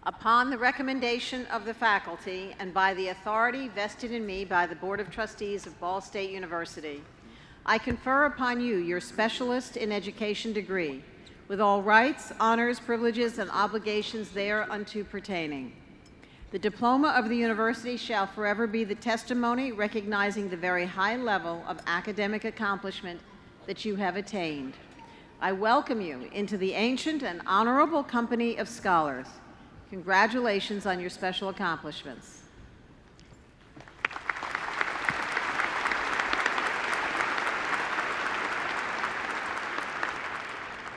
Upon the recommendation of the faculty and by the authority vested in me by the Board of Trustees of Ball State University, I confer upon you your Specialist in Education degree, with all rights, honors, privileges, and obligations thereunto pertaining. The diploma of the university shall forever be the testimony recognizing the very high level of academic accomplishment that you have attained. I welcome you into the ancient and honorable company of scholars. Congratulations on your special accomplishments.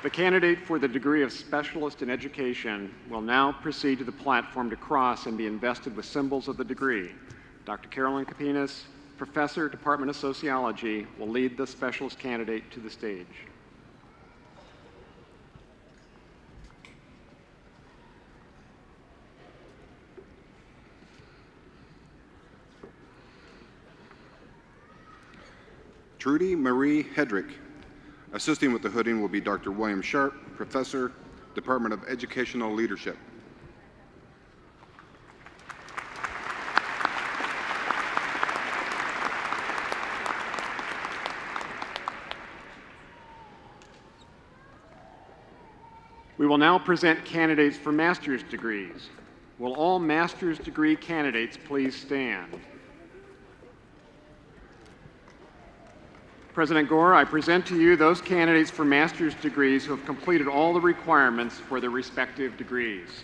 The candidate for the degree of Specialist in Education will now proceed to the platform to cross and be invested with symbols of the degree. Dr. Carolyn Capinas, Professor, Department of Sociology, will lead the Specialist candidate to the stage. Trudy Marie Hedrick. Assisting with the hooding will be Dr. William Sharp, Professor, Department of Educational Leadership. We will now present candidates for master's degrees. Will all master's degree candidates please stand? President Gore, I present to you those candidates for master's degrees who have completed all the requirements for their respective degrees.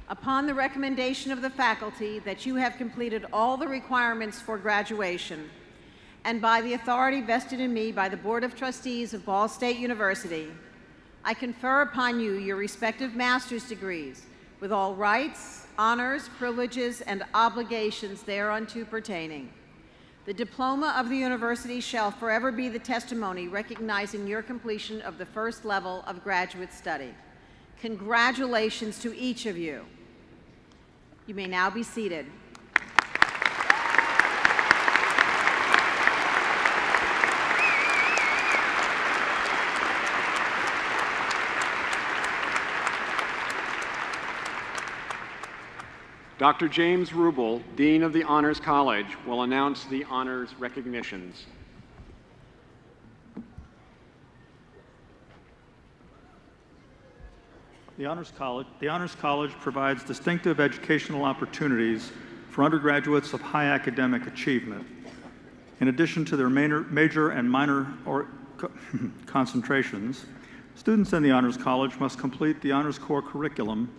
Upon the recommendation of the faculty that you have completed all the requirements for graduation, and by the authority vested in me by the Board of Trustees of Ball State University, I confer upon you your respective master's degrees with all rights, honors, privileges, and obligations thereunto pertaining. The diploma of the university shall forever be the testimony recognizing your completion of the first level of graduate study. Congratulations to each of you. You may now be seated. Dr. James Rubel, Dean of the Honors College, will announce the honors recognitions. The Honors College provides distinctive educational opportunities for undergraduates of high academic achievement. In addition to their major and minor concentrations, students in the Honors College must complete the Honors Core curriculum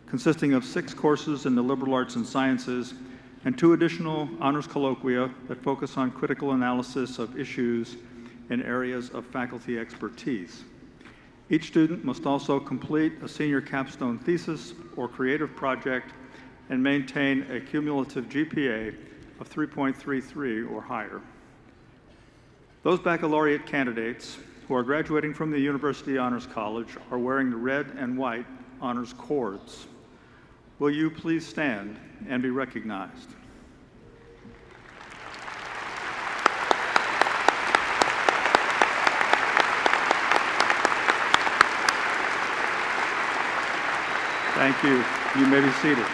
consisting of 6 courses in the liberal arts and sciences and 2 additional honors colloquia that focus on critical analysis of issues in areas of faculty expertise. Each student must also complete a senior capstone thesis or creative project and maintain a cumulative GPA of 3.33 or higher. Those baccalaureate candidates who are graduating from the University Honors College are wearing the red and white honors cords. Will you please stand and be recognized? Thank you. You may be seated.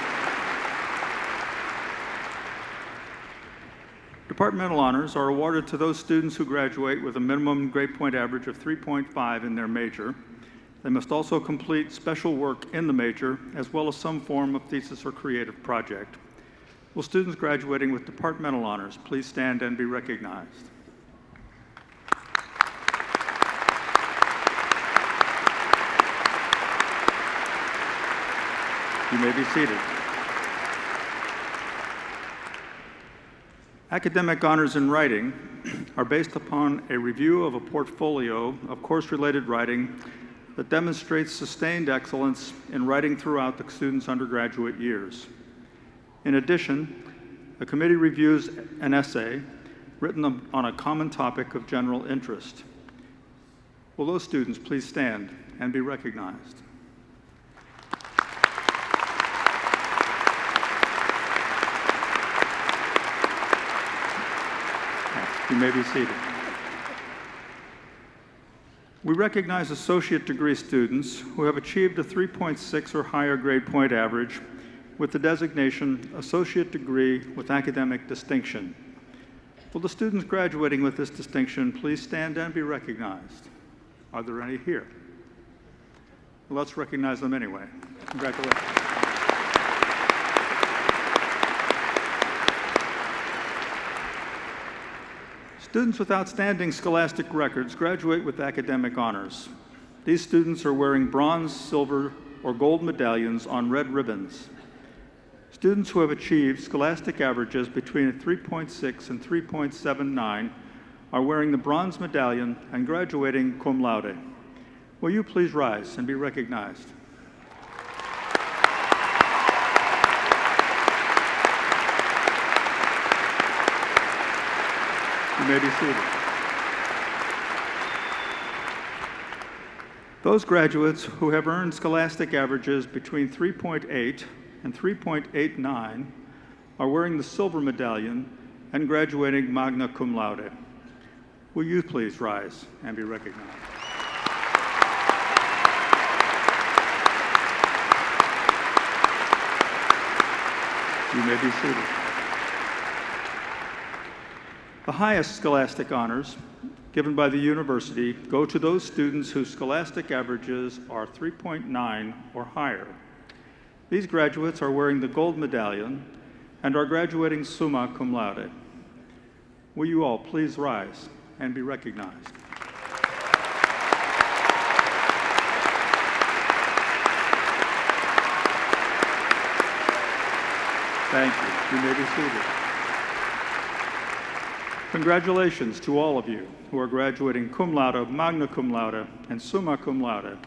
Departmental honors are awarded to those students who graduate with a minimum grade point average of 3.5 in their major. They must also complete special work in the major, as well as some form of thesis or creative project. Will students graduating with departmental honors please stand and be recognized? You may be seated. Academic honors in writing are based upon a review of a portfolio of course-related writing that demonstrates sustained excellence in writing throughout the student's undergraduate years. In addition, the committee reviews an essay written on a common topic of general interest. Will those students please stand and be recognized? You may be seated. We recognize associate degree students who have achieved a 3.6 or higher grade point average with the designation Associate Degree with Academic Distinction. Will the students graduating with this distinction please stand and be recognized? Are there any here? Well, let's recognize them anyway. Congratulations. Students with outstanding scholastic records graduate with academic honors. These students are wearing bronze, silver, or gold medallions on red ribbons. Students who have achieved scholastic averages between a 3.6 and 3.79 are wearing the bronze medallion and graduating cum laude. Will you please rise and be recognized? You may be seated. Those graduates who have earned scholastic averages between 3.8 and 3.89 are wearing the silver medallion and graduating magna cum laude. Will you please rise and be recognized? You may be seated. The highest scholastic honors given by the university go to those students whose scholastic averages are 3.9 or higher. These graduates are wearing the gold medallion and are graduating summa cum laude. Will you all please rise and be recognized? Thank you. You may be seated. Congratulations to all of you who are graduating cum laude, magna cum laude, and summa cum laude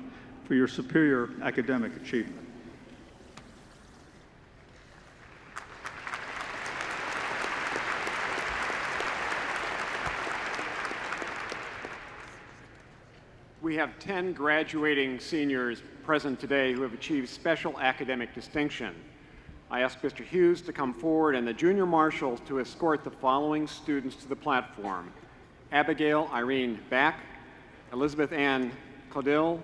for your superior academic achievement. We have 10 graduating seniors present today who have achieved special academic distinction. I ask Mr. Hughes to come forward and the junior marshals to escort the following students to the platform: Abigail Irene Back, Elizabeth Ann Caudill,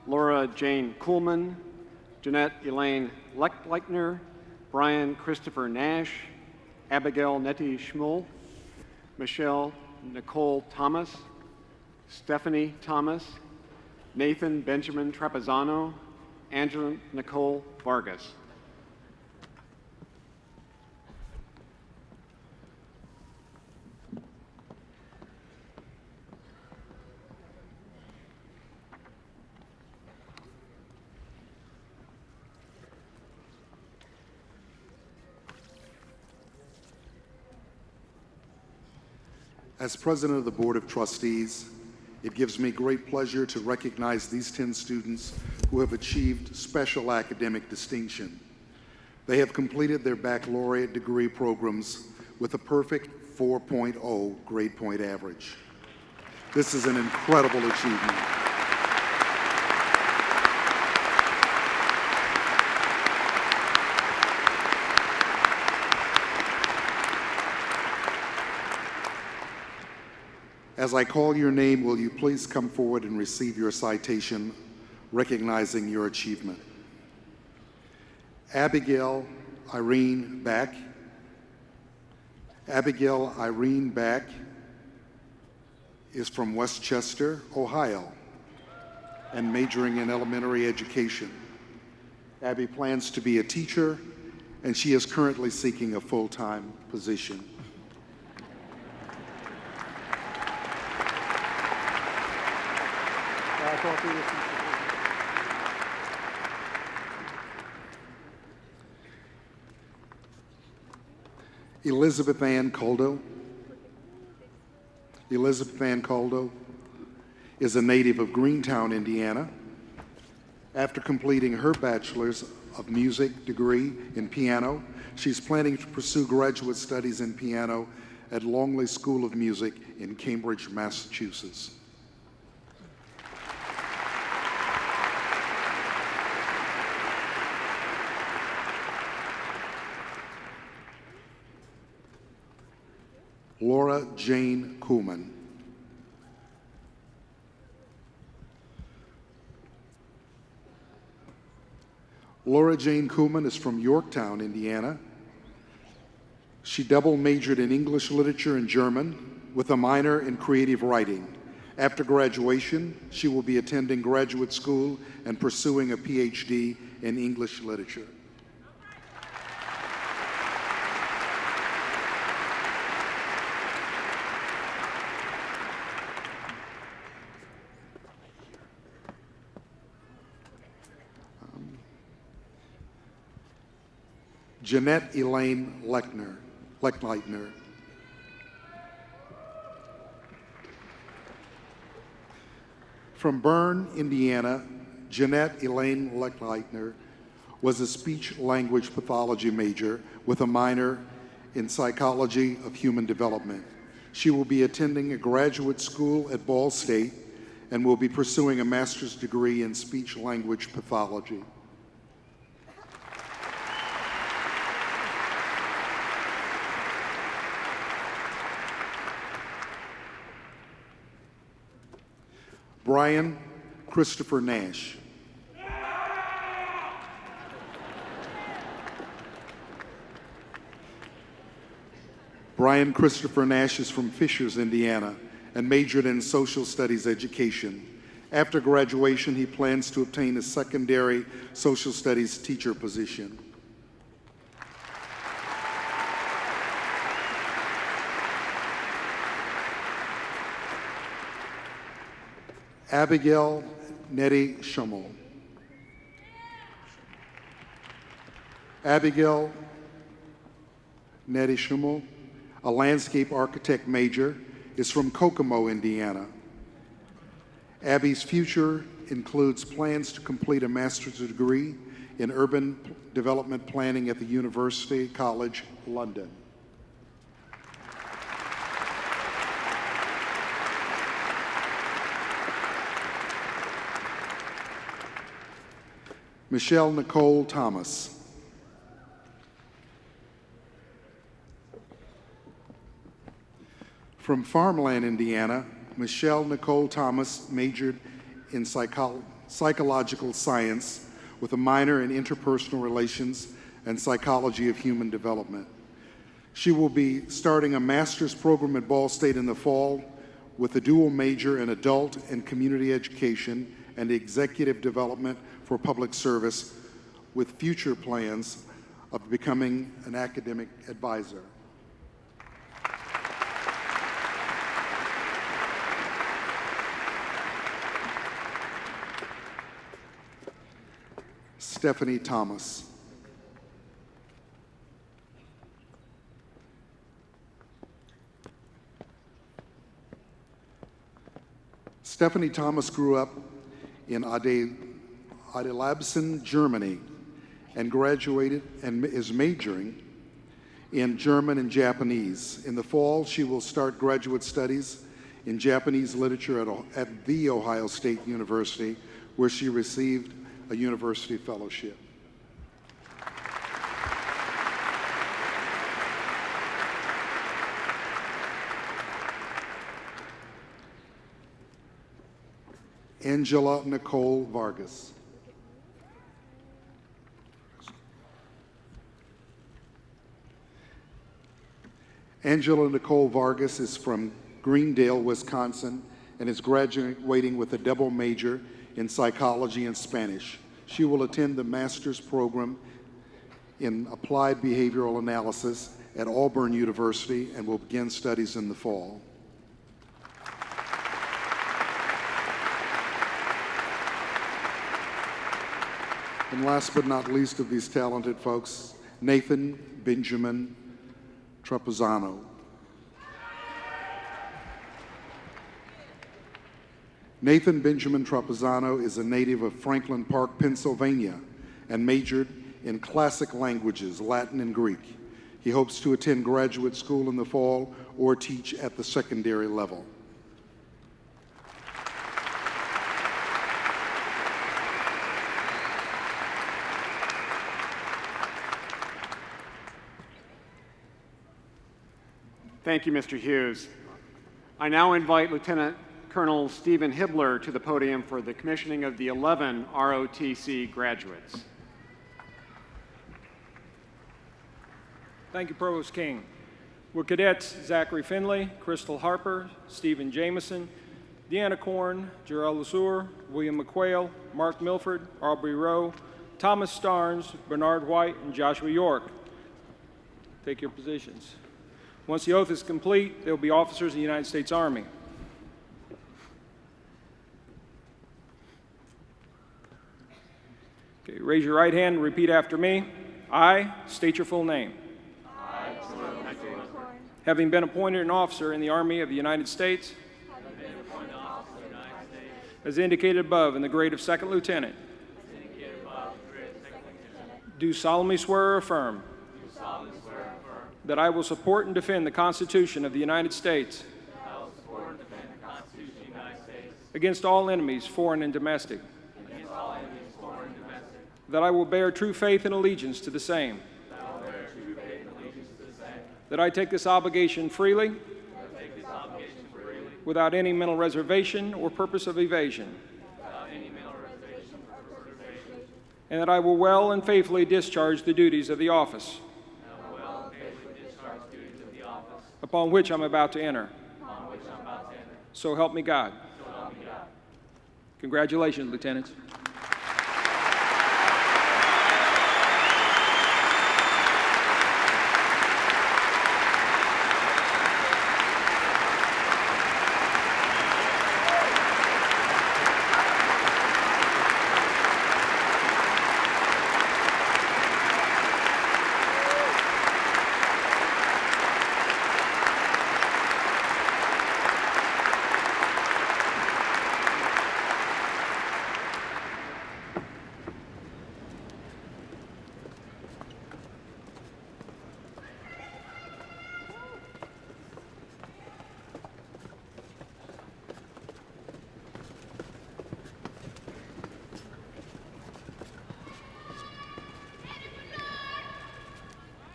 Laura Jane Kuhlman, Jeanette Elaine Leichner, Brian Christopher Nash, Abigail Nettie Schmull, Michelle Nicole Thomas, Stephanie Thomas, Nathan Benjamin Trapezzano, Angela Nicole Vargas. As president of the Board of Trustees, it gives me great pleasure to recognize these 10 students who have achieved special academic distinction. They have completed their baccalaureate degree programs with a perfect 4.0 grade point average. This is an incredible achievement. As I call your name, will you please come forward and receive your citation, recognizing your achievement? Abigail Irene Back. Abigail Irene Back is from Westchester, Ohio, and majoring in elementary education. Abby plans to be a teacher, and she is currently seeking a full-time position. Elizabeth Ann Caudill. Elizabeth Ann Caudill is a native of Greentown, Indiana. After completing her bachelor's of music degree in piano, she's planning to pursue graduate studies in piano at Longley School of Music in Cambridge, Massachusetts. Laura Jane Kuhlman. Laura Jane Kuhlman is from Yorktown, Indiana. She double majored in English literature and German with a minor in creative writing. After graduation, she will be attending graduate school and pursuing a PhD in English literature. Jeanette Elaine Leckleitner. From Bern, Indiana, Jeanette Elaine Leckleitner was a speech-language pathology major with a minor in psychology of human development. She will be attending a graduate school at Ball State and will be pursuing a master's degree in speech-language pathology. Brian Christopher Nash. Brian Christopher Nash is from Fishers, Indiana, and majored in social studies education. After graduation, he plans to obtain a secondary social studies teacher position. Abigail Nettie Schummel. Abigail Nettie Schummel, a landscape architect major, is from Kokomo, Indiana. Abby's future includes plans to complete a master's degree in urban development planning at the University College London. Michelle Nicole Thomas. From Farmland, Indiana, Michelle Nicole Thomas majored in psychological science with a minor in interpersonal relations and psychology of human development. She will be starting a master's program at Ball State in the fall with a dual major in adult and community education and executive development for public service, with future plans of becoming an academic advisor. Stephanie Thomas. Stephanie Thomas grew up in Adelabsen, Germany, and graduated and is majoring in German and Japanese. In the fall, she will start graduate studies in Japanese literature at The Ohio State University, where she received a university fellowship. Angela Nicole Vargas. Angela Nicole Vargas is from Greendale, Wisconsin, and is graduating with a double major in psychology and Spanish. She will attend the master's program in applied behavioral analysis at Auburn University and will begin studies in the fall. And last but not least of these talented folks, Nathan Benjamin Trapezzano. Nathan Benjamin Trapezzano is a native of Franklin Park, Pennsylvania, and majored in classic languages, Latin and Greek. He hopes to attend graduate school in the fall or teach at the secondary level. Thank you, Mr. Hughes. I now invite Lieutenant Colonel Stephen Hibbler to the podium for the commissioning of the 11 ROTC graduates. Thank you, Provost King. We're cadets Zachary Finley, Crystal Harper, Stephen Jameson, Deanna Korn, Jarrell Lesueur, William McQuail, Mark Milford, Aubrey Rowe, Thomas Starnes, Bernard White, and Joshua York. Take your positions. Once the oath is complete, they will be officers of the United States Army. Okay, raise your right hand and repeat after me. I state your full name. Having been appointed an officer in the Army of the United States, as indicated above in the grade of second lieutenant, do solemnly swear or affirm that I will support and defend the Constitution of the United States against all enemies, foreign and domestic, that I will bear true faith and allegiance to the same, that I take this obligation freely, without any mental reservation or purpose of evasion, and that I will well and faithfully discharge the duties of the office upon which I'm about to enter. So help me God. Congratulations, Lieutenants.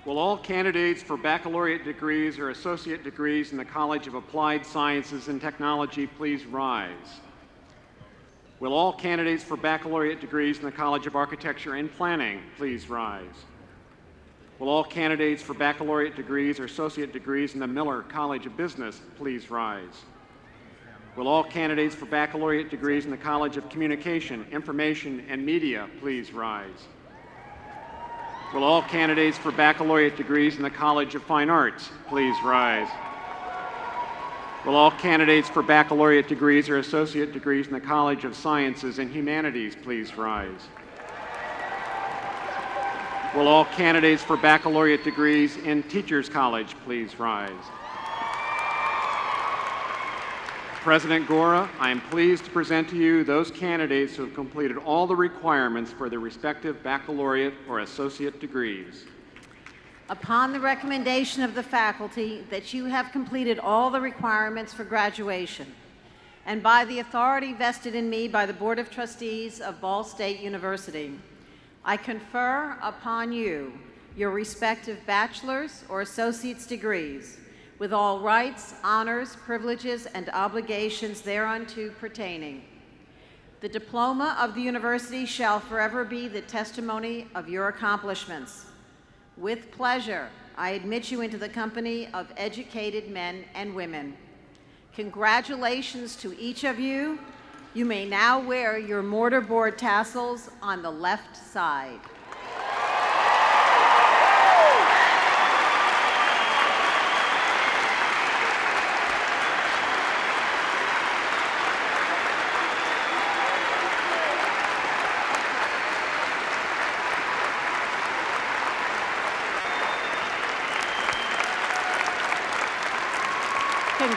Will all candidates for baccalaureate degrees or associate degrees in the College of Applied Sciences and Technology please rise? Will all candidates for baccalaureate degrees in the College of Architecture and Planning please rise? Will all candidates for baccalaureate degrees or associate degrees in the Miller College of Business please rise? Will all candidates for baccalaureate degrees in the College of Communication, Information, and Media please rise? Will all candidates for baccalaureate degrees in the College of Fine Arts please rise? Will all candidates for baccalaureate degrees or associate degrees in the College of Sciences and Humanities please rise? Will all candidates for baccalaureate degrees in Teachers College please rise? President Gora, I am pleased to present to you those candidates who have completed all the requirements for their respective baccalaureate or associate degrees. Upon the recommendation of the faculty that you have completed all the requirements for graduation, and by the authority vested in me by the Board of Trustees of Ball State University, I confer upon you your respective bachelor's or associate's degrees, with all rights, honors, privileges, and obligations thereunto pertaining. The diploma of the university shall forever be the testimony of your accomplishments. With pleasure, I admit you into the company of educated men and women. Congratulations to each of you. You may now wear your mortarboard tassels on the left side.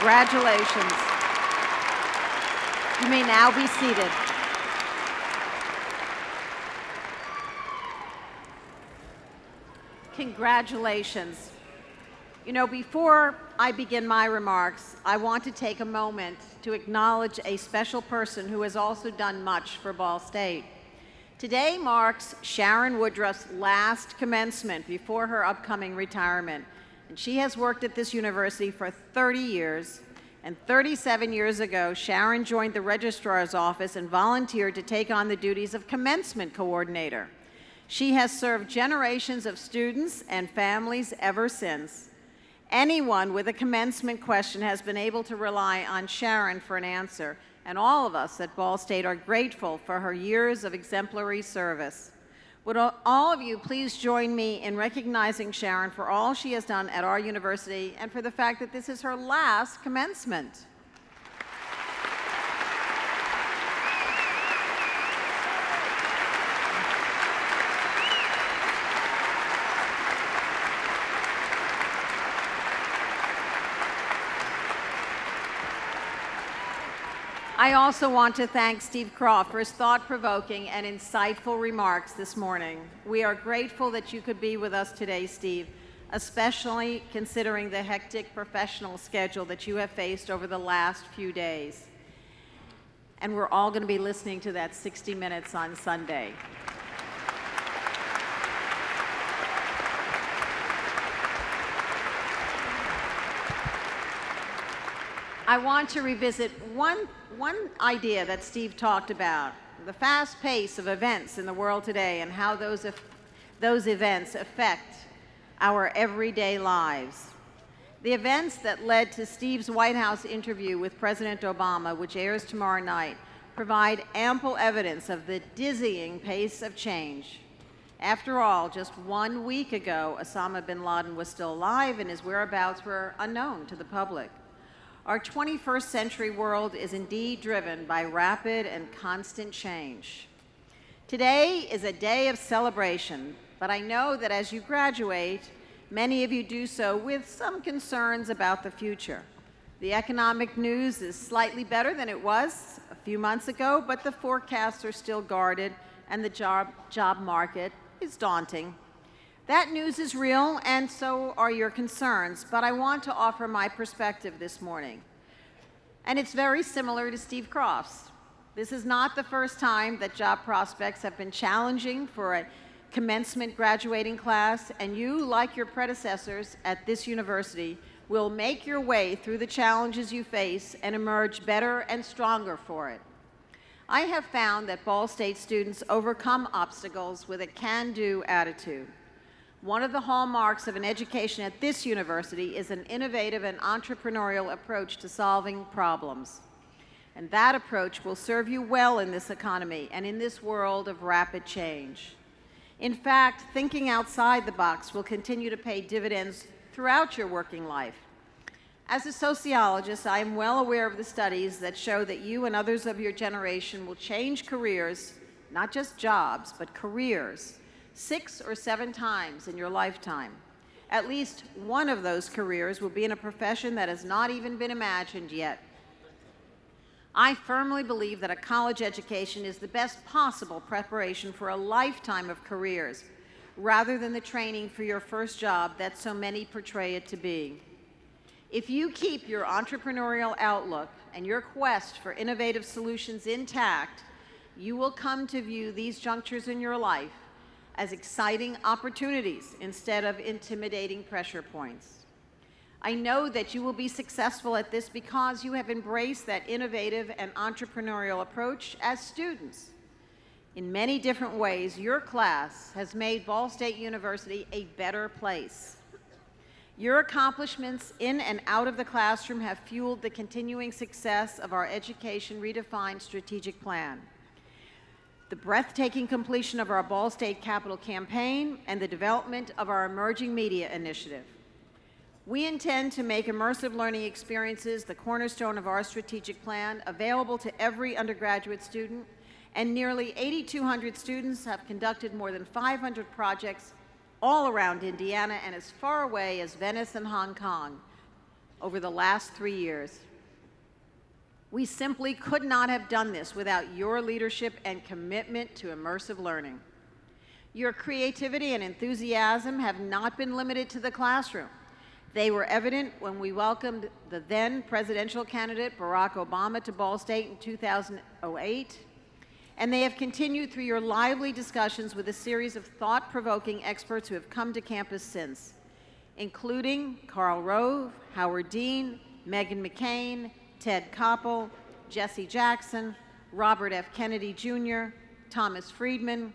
Congratulations. You may now be seated. Congratulations. You know, before I begin my remarks, I want to take a moment to acknowledge a special person who has also done much for Ball State. Today marks Sharon Woodruff's last commencement before her upcoming retirement. and she has worked at this university for 30 years. And 37 years ago, Sharon joined the registrar's office and volunteered to take on the duties of commencement coordinator. She has served generations of students and families ever since. Anyone with a commencement question has been able to rely on Sharon for an answer, and all of us at Ball State are grateful for her years of exemplary service. Would all of you please join me in recognizing Sharon for all she has done at our university and for the fact that this is her last commencement. I also want to thank Steve Kroft for his thought-provoking and insightful remarks this morning. We are grateful that you could be with us today, Steve, especially considering the hectic professional schedule that you have faced over the last few days. And we're all going to be listening to that 60 Minutes on Sunday. I want to revisit one idea that Steve talked about, the fast pace of events in the world today and how those events affect our everyday lives. The events that led to Steve's White House interview with President Obama, which airs tomorrow night, provide ample evidence of the dizzying pace of change. After all, just 1 week ago, Osama bin Laden was still alive and his whereabouts were unknown to the public. Our 21st century world is indeed driven by rapid and constant change. Today is a day of celebration, but I know that as you graduate, many of you do so with some concerns about the future. The economic news is slightly better than it was a few months ago, but the forecasts are still guarded and the job market is daunting. That news is real, and so are your concerns, but I want to offer my perspective this morning. And it's very similar to Steve Kroft's. This is not the first time that job prospects have been challenging for a commencement graduating class, and you, like your predecessors at this university, will make your way through the challenges you face and emerge better and stronger for it. I have found that Ball State students overcome obstacles with a can-do attitude. One of the hallmarks of an education at this university is an innovative and entrepreneurial approach to solving problems. And that approach will serve you well in this economy and in this world of rapid change. In fact, thinking outside the box will continue to pay dividends throughout your working life. As a sociologist, I am well aware of the studies that show that you and others of your generation will change careers, not just jobs, but careers, 6 or 7 times in your lifetime. At least one of those careers will be in a profession that has not even been imagined yet. I firmly believe that a college education is the best possible preparation for a lifetime of careers, rather than the training for your first job that so many portray it to be. If you keep your entrepreneurial outlook and your quest for innovative solutions intact, you will come to view these junctures in your life as exciting opportunities instead of intimidating pressure points. I know that you will be successful at this because you have embraced that innovative and entrepreneurial approach as students. In many different ways, your class has made Ball State University a better place. Your accomplishments in and out of the classroom have fueled the continuing success of our Education Redefined strategic plan, the breathtaking completion of our Ball State Capital campaign, and the development of our Emerging Media initiative. We intend to make immersive learning experiences the cornerstone of our strategic plan, available to every undergraduate student, and nearly 8,200 students have conducted more than 500 projects all around Indiana and as far away as Venice and Hong Kong over the last 3 years. We simply could not have done this without your leadership and commitment to immersive learning. Your creativity and enthusiasm have not been limited to the classroom. They were evident when we welcomed the then presidential candidate Barack Obama to Ball State in 2008, and they have continued through your lively discussions with a series of thought-provoking experts who have come to campus since. including Carl Rove, Howard Dean, Megan McCain, Ted Koppel, Jesse Jackson, Robert F. Kennedy Jr., Thomas Friedman,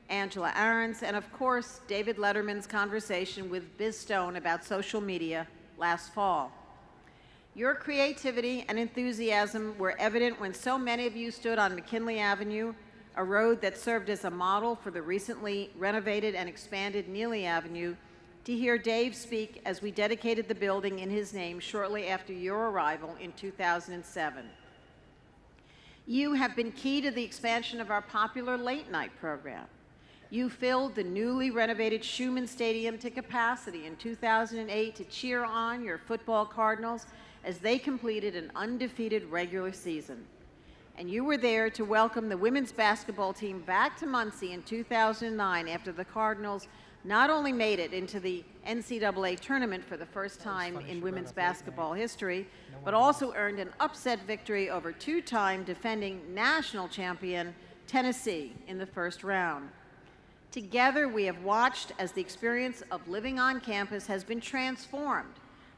Angela Ahrens, and of course, David Letterman's conversation with Biz Stone about social media last fall. Your creativity and enthusiasm were evident when so many of you stood on McKinley Avenue, a road that served as a model for the recently renovated and expanded Neely Avenue, to hear Dave speak as we dedicated the building in his name shortly after your arrival in 2007. You have been key to the expansion of our popular late-night program. You filled the newly renovated Schumann Stadium to capacity in 2008 to cheer on your football Cardinals as they completed an undefeated regular season. And you were there to welcome the women's basketball team back to Muncie in 2009 after the Cardinals not only made it into the NCAA tournament for the first time in women's basketball history, but also earned an upset victory over two-time defending national champion Tennessee in the first round. Together, we have watched as the experience of living on campus has been transformed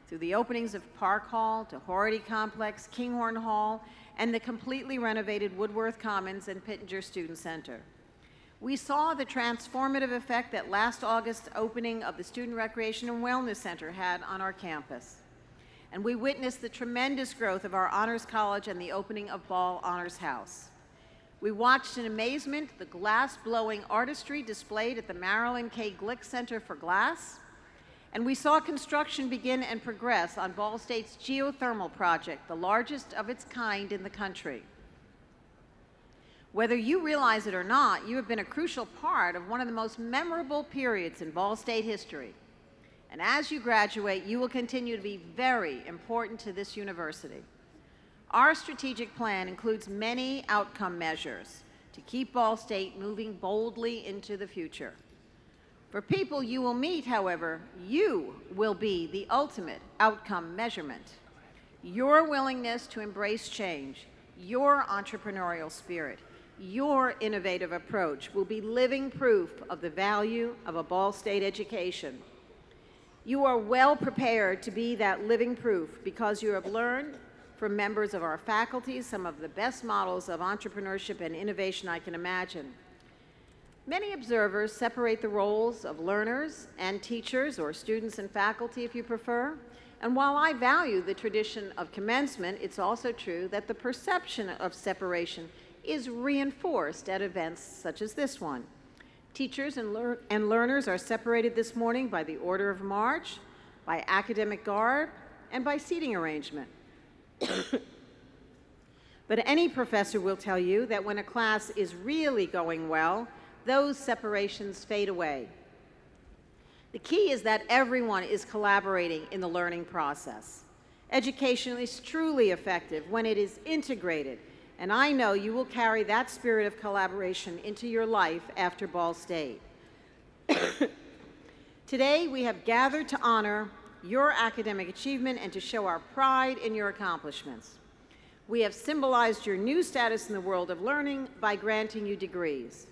through the openings of Park Hall, Doherty Complex, Kinghorn Hall, and the completely renovated Woodworth Commons and Pittenger Student Center. We saw the transformative effect that last August's opening of the Student Recreation and Wellness Center had on our campus. And we witnessed the tremendous growth of our Honors College and the opening of Ball Honors House. We watched in amazement the glass-blowing artistry displayed at the Marilyn K. Glick Center for Glass, and we saw construction begin and progress on Ball State's geothermal project, the largest of its kind in the country. Whether you realize it or not, you have been a crucial part of one of the most memorable periods in Ball State history. And as you graduate, you will continue to be very important to this university. Our strategic plan includes many outcome measures to keep Ball State moving boldly into the future. For people you will meet, however, you will be the ultimate outcome measurement. Your willingness to embrace change, your entrepreneurial spirit, your innovative approach will be living proof of the value of a Ball State education. You are well prepared to be that living proof because you have learned from members of our faculty some of the best models of entrepreneurship and innovation I can imagine. Many observers separate the roles of learners and teachers, or students and faculty if you prefer. And while I value the tradition of commencement, it's also true that the perception of separation is reinforced at events such as this one. Teachers and learners are separated this morning by the order of march, by academic garb, and by seating arrangement. But any professor will tell you that when a class is really going well, those separations fade away. The key is that everyone is collaborating in the learning process. Education is truly effective when it is integrated, and I know you will carry that spirit of collaboration into your life after Ball State. Today, we have gathered to honor your academic achievement and to show our pride in your accomplishments. We have symbolized your new status in the world of learning by granting you degrees.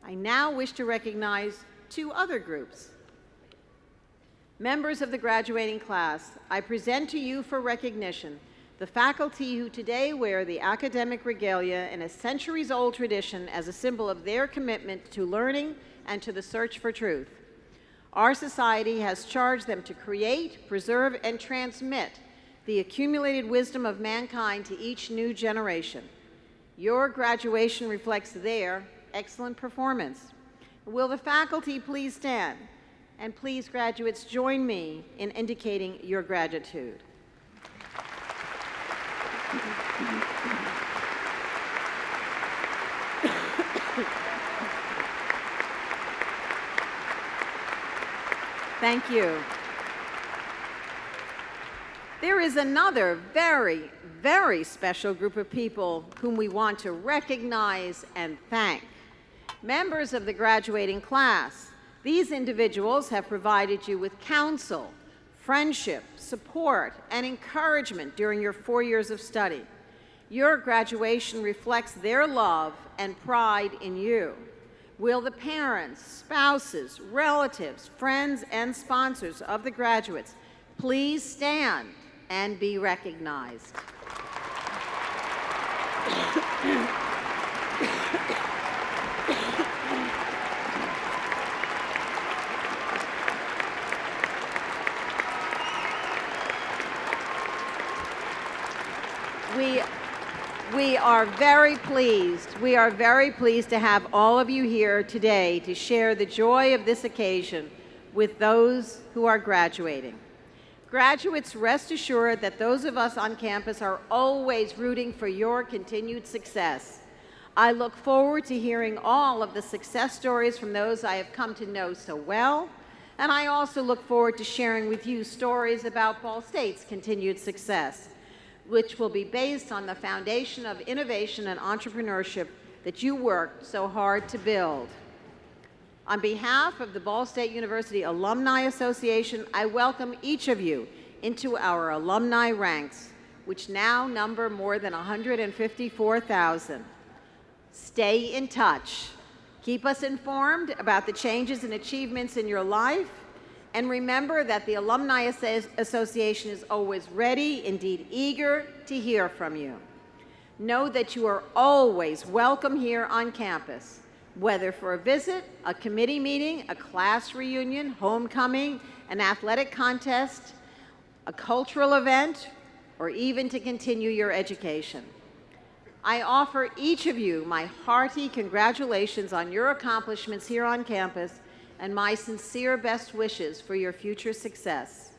I now wish to recognize two other groups. Members of the graduating class, I present to you for recognition the faculty who today wear the academic regalia in a centuries-old tradition as a symbol of their commitment to learning and to the search for truth. Our society has charged them to create, preserve, and transmit the accumulated wisdom of mankind to each new generation. Your graduation reflects their excellent performance. Will the faculty please stand? And please, graduates, join me in indicating your gratitude. Thank you. There is another very, very special group of people whom we want to recognize and thank. Members of the graduating class. These individuals have provided you with counsel, friendship, support, and encouragement during your 4 years of study. Your graduation reflects their love and pride in you. Will the parents, spouses, relatives, friends, and sponsors of the graduates please stand and be recognized? We are very pleased. We are very pleased to have all of you here today to share the joy of this occasion with those who are graduating. Graduates, rest assured that those of us on campus are always rooting for your continued success. I look forward to hearing all of the success stories from those I have come to know so well, and I also look forward to sharing with you stories about Ball State's continued success, which will be based on the foundation of innovation and entrepreneurship that you worked so hard to build. On behalf of the Ball State University Alumni Association, I welcome each of you into our alumni ranks, which now number more than 154,000. Stay in touch. Keep us informed about the changes and achievements in your life. And remember that the Alumni Association is always ready, indeed eager, to hear from you. Know that you are always welcome here on campus, whether for a visit, a committee meeting, a class reunion, homecoming, an athletic contest, a cultural event, or even to continue your education. I offer each of you my hearty congratulations on your accomplishments here on campus and my sincere best wishes for your future success.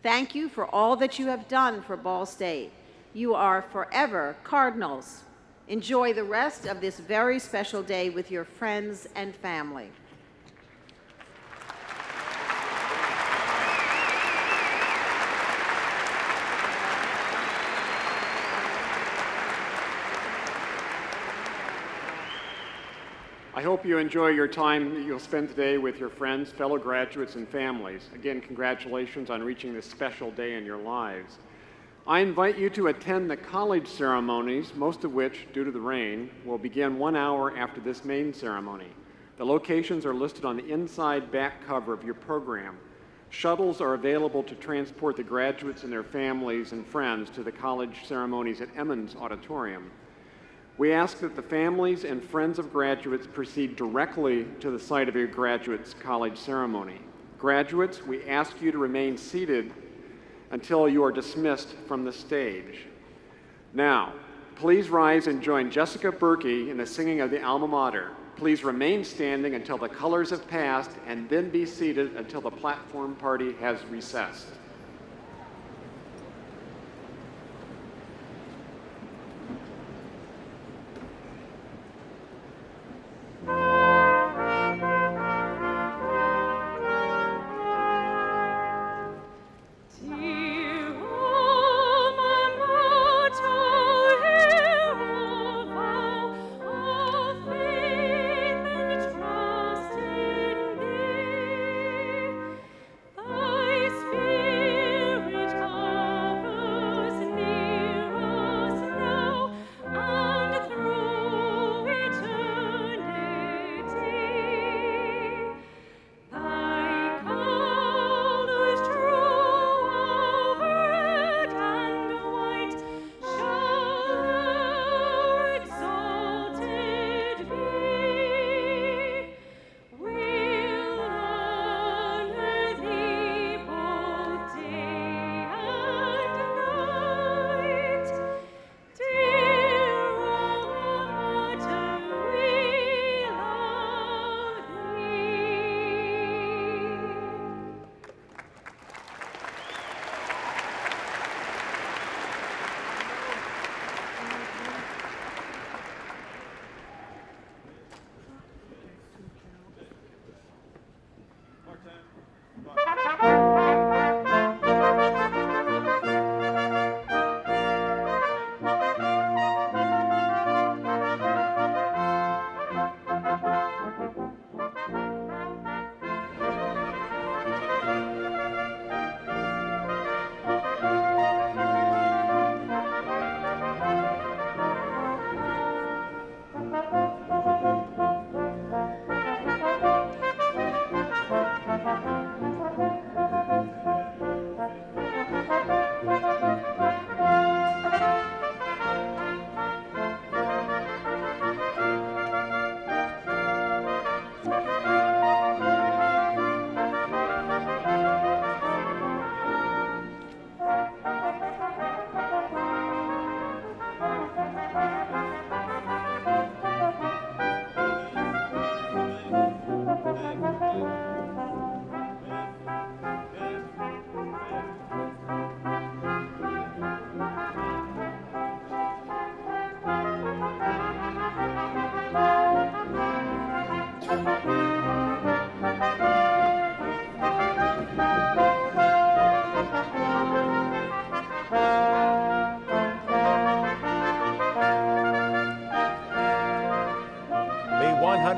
Thank you for all that you have done for Ball State. You are forever Cardinals. Enjoy the rest of this very special day with your friends and family. I hope you enjoy your time that you'll spend today with your friends, fellow graduates, and families. Again, congratulations on reaching this special day in your lives. I invite you to attend the college ceremonies, most of which, due to the rain, will begin 1 hour after this main ceremony. The locations are listed on the inside back cover of your program. Shuttles are available to transport the graduates and their families and friends to the college ceremonies at Emmons Auditorium. We ask that the families and friends of graduates proceed directly to the site of your graduates' college ceremony. Graduates, we ask you to remain seated until you are dismissed from the stage. Now, please rise and join Jessica Berkey in the singing of the Alma Mater. Please remain standing until the colors have passed, and then be seated until the platform party has recessed. Thy spirit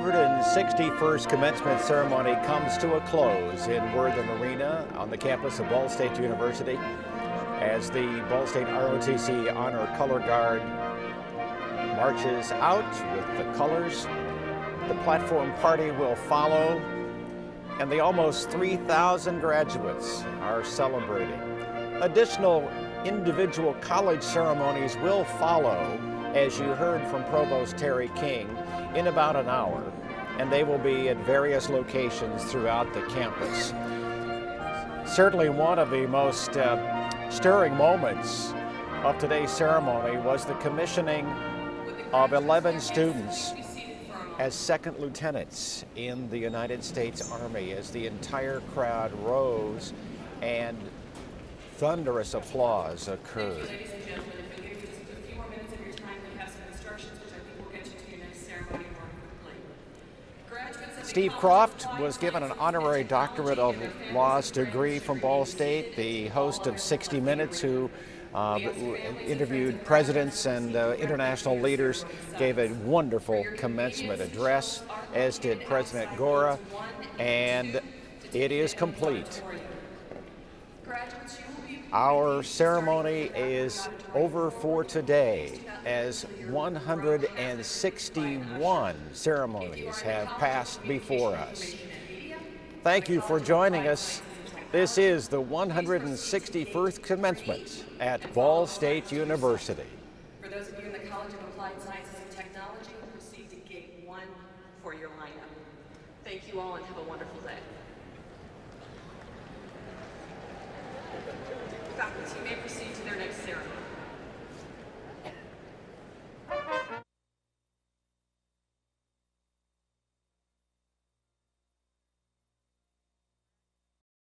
161st commencement ceremony comes to a close in Worthen Arena on the campus of Ball State University as the Ball State ROTC Honor Color Guard marches out with the colors. The platform party will follow, and the almost 3,000 graduates are celebrating. Additional individual college ceremonies will follow, as you heard from Provost Terry King, in about an hour, and they will be at various locations throughout the campus. Certainly one of the most stirring moments of today's ceremony was the commissioning of 11 students as second lieutenants in the United States Army, as the entire crowd rose and thunderous applause occurred. Ladies and gentlemen, if we give you just a few more minutes of your time, we have some instructions, which I think will get you to your next ceremony more quickly. Steve Kroft was given an honorary doctorate of laws degree from Ball State, the host of 60 Minutes, who interviewed presidents and international leaders, gave a wonderful commencement address, as did President Gora, and it is complete. Our ceremony is over for today, as 161 ceremonies have passed before us. Thank you for joining us. This is the 161st commencement at Ball State University. For those of you in the College of Applied Sciences and Technology, proceed to Gate 1 for your lineup. Thank you all and have a wonderful day.